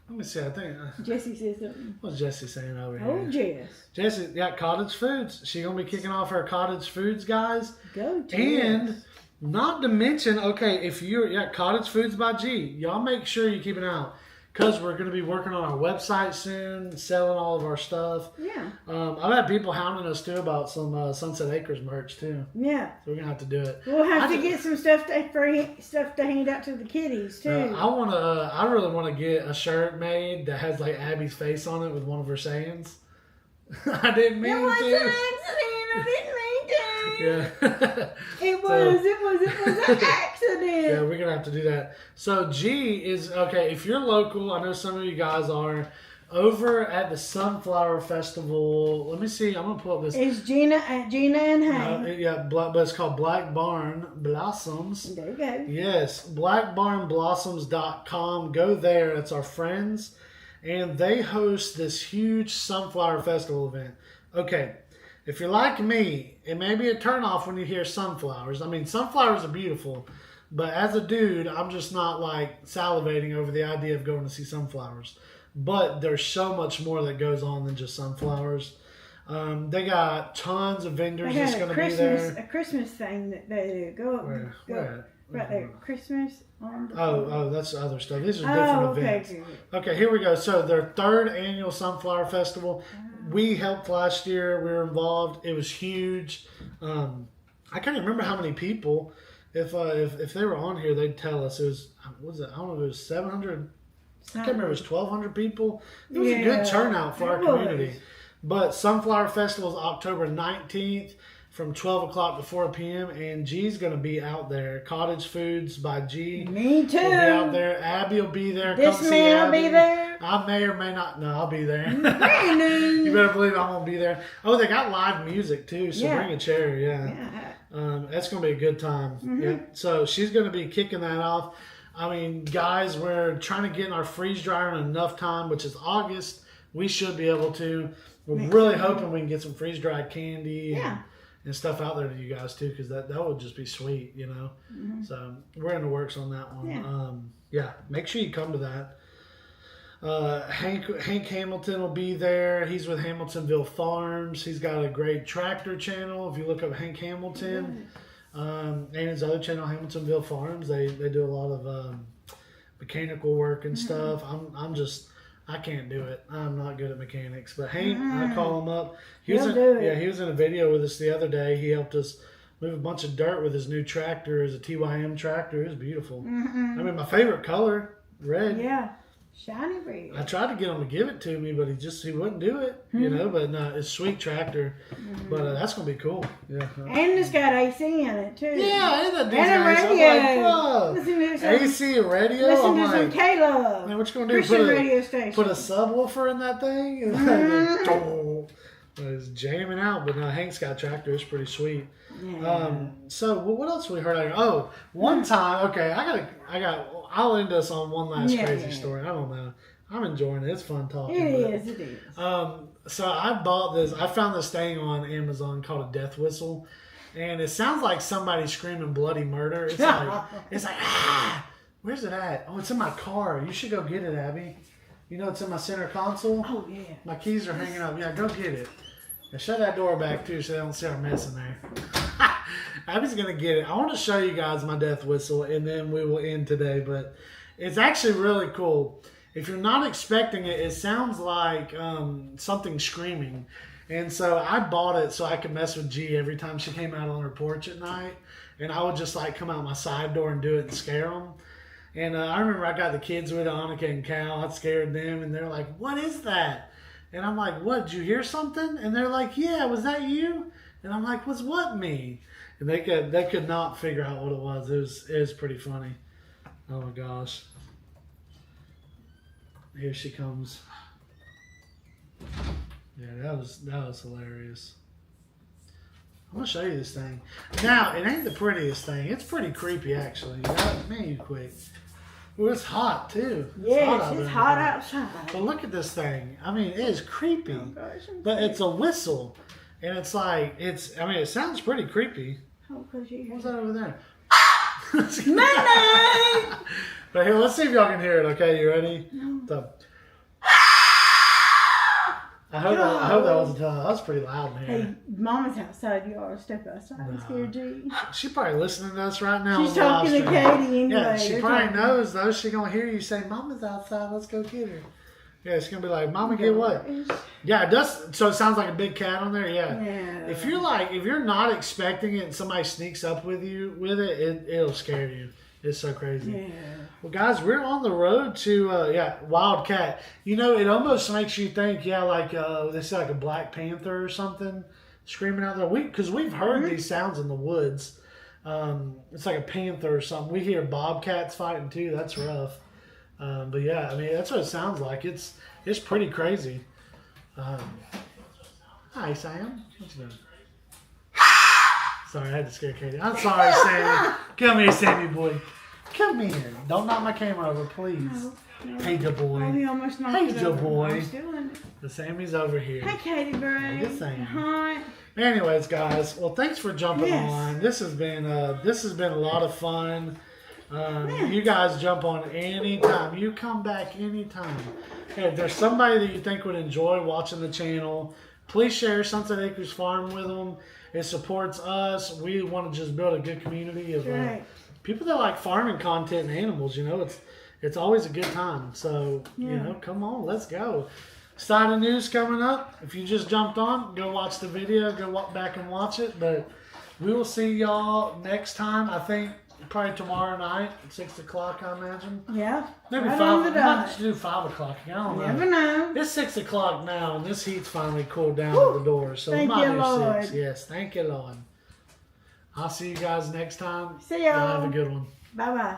Let me see. I think Jesse says something. What's Jesse saying over here? Oh, Jess. Jesse, Cottage Foods. She's gonna be kicking off her Cottage Foods, guys. Go, Jess. And not to mention, if you're Cottage Foods by G, y'all make sure you keep an eye out because we're gonna be working on our website soon, selling all of our stuff. Yeah. I've had people hounding us too about some Sunset Acres merch too. Yeah. So we're gonna have to do it. We'll have to get some stuff to hand out to the kiddies too. I really want to get a shirt made that has like Abby's face on it with one of her sayings. I didn't mean to. It was an accident. I didn't mean to. Yeah. It was an accident. Yeah, we're gonna have to do that. So G is if you're local, I know some of you guys are. Over at the Sunflower Festival, let me see. I'm gonna pull up this. It's Gina and Hay. But it's called Black Barn Blossoms. There you go. Yes, blackbarnblossoms.com. Go there. It's our friends, and they host this huge Sunflower Festival event. Okay, if you're like me, it may be a turnoff when you hear sunflowers. I mean, sunflowers are beautiful, but as a dude, I'm just not like salivating over the idea of going to see sunflowers. But there's so much more that goes on than just sunflowers. They got tons of vendors that's going to be there. A Christmas thing that they do. Where? Right there. Christmas on the Oh, that's other stuff. These are different events. Okay, here we go. So their third annual Sunflower Festival. We helped last year. We were involved. It was huge. I can't remember how many people. If they were on here, they'd tell us. It was, what was it? I don't know if it was 700. I can't remember, it was 1,200 people. It was a good turnout for our community. But Sunflower Festival is October 19th from 12 o'clock to 4 p.m. And G's going to be out there. Cottage Foods by G. Me too. Will be out there. Abby will be there. This man will be there. I may or may not. No, I'll be there. You better believe I'm going to be there. Oh, they got live music too. So bring a chair. Yeah. That's going to be a good time. Mm-hmm. Yeah. So she's going to be kicking that off. I mean, guys, we're trying to get in our freeze dryer in enough time, which is August. We should be able to. We're really hoping we can get some freeze dried candy and stuff out there to you guys too, because that would just be sweet, Mm-hmm. So we're in the works on that one. Make sure you come to that. Hank Hamilton will be there. He's with Hamiltonville Farms. He's got a great tractor channel. If you look up Hank Hamilton. And his other channel, Hamiltonville Farms, they do a lot of mechanical work and stuff. I can't do it. I'm not good at mechanics. But Hank, I call him up. He was in a video with us the other day. He helped us move a bunch of dirt with his new tractor. It's a TYM tractor. It was beautiful. I mean, my favorite color, red. Yeah. Shiny red. I tried to get him to give it to me, but he wouldn't do it, But no, it's a sweet tractor. But that's gonna be cool. Yeah. And it's got AC in it too. Yeah, and a radio. I'm like, AC and radio. Listen to some K-Love. Man, what you gonna do? Christian radio station. Put a subwoofer in that thing? was jamming out, but no, Hank's got a tractor. It's pretty sweet. Yeah. So what else we heard? Oh, one time. Okay, I'll end us on one last crazy story. I don't know. I'm enjoying it. It's fun talking. It is. So I bought this. I found this thing on Amazon called a death whistle, and it sounds like somebody screaming bloody murder. It's like ah. Where's it at? Oh, it's in my car. You should go get it, Abby. You know it's in my center console. Oh yeah. My keys are hanging up. Yeah, go get it. And shut that door back too, so they don't see our mess in there. Abby's gonna get it. I want to show you guys my death whistle, and then we will end today. But it's actually really cool. If you're not expecting it, it sounds like something screaming. And so I bought it so I could mess with G every time she came out on her porch at night. And I would just like come out my side door and do it and scare them. And I remember I got the kids with Annika and Cal. I scared them, and they're like, "What is that?" And I'm like, "What? Did you hear something?" And they're like, "Yeah, was that you?" And I'm like, "Was what me?" And they could not figure out what it was. It was pretty funny. Oh my gosh. Here she comes. Yeah, that was hilarious. I'm gonna show you this thing. Now, it ain't the prettiest thing. It's pretty creepy, actually. Man, you quit. Well, it's hot too. It's hot outside. But look at this thing. I mean, it is creepy. Oh, gosh, but it's a whistle, and it's like it sounds pretty creepy. Oh, cause you What's that over there? Mayday! But here, let's see if y'all can hear it. Okay, you ready? No. I hope that wasn't that was pretty loud in here. Hey, Mama's outside. You ought to step outside and scare G. She's probably listening to us right now. She's talking to Katie anyway. Yeah, she probably knows though. She's gonna hear you say, "Mama's outside. Let's go get her." Yeah, she's gonna be like, "Mama, get what?" Yeah, it does. So it sounds like a big cat on there. Yeah. If you're not expecting it and somebody sneaks up with it'll scare you. It's so crazy. Yeah. Well, guys, we're on the road to Wildcat. You know, it almost makes you think, like they say, like a Black Panther or something screaming out there. Because we've heard these sounds in the woods. It's like a panther or something. We hear bobcats fighting too. That's rough. But yeah, I mean, that's what it sounds like. It's pretty crazy. Hi, Sam. What you doing? Sorry, I had to scare Katie. I'm sorry, Sammy. Come here, Sammy boy. Come here. Don't knock my camera over, please. No. Hey, good boy. Oh, he almost knocked hey, it good over. boy. I'm still in it. The Sammy's over here. Hey, Katie Bray. Good Sammy. Hi. Anyways, guys, well, thanks for jumping on. This has been a lot of fun. You guys jump on anytime. You come back anytime. Hey, if there's somebody that you think would enjoy watching the channel, please share Sunset Acres Farm with them. It supports us. We want to just build a good community of people that like farming content and animals. You know, it's always a good time. So, you know, come on, let's go. Exciting news coming up. If you just jumped on, go watch the video. Go back and watch it. But we will see y'all next time. I think probably tomorrow night at 6 o'clock, I imagine. Yeah. Maybe 5. We might do 5 o'clock. I don't know. Never know. It's 6 o'clock now, and this heat's finally cooled down at the door. So thank we might you, do Lord. 6. Yes, thank you, Lord. I'll see you guys next time. See y'all. Have a good one. Bye-bye.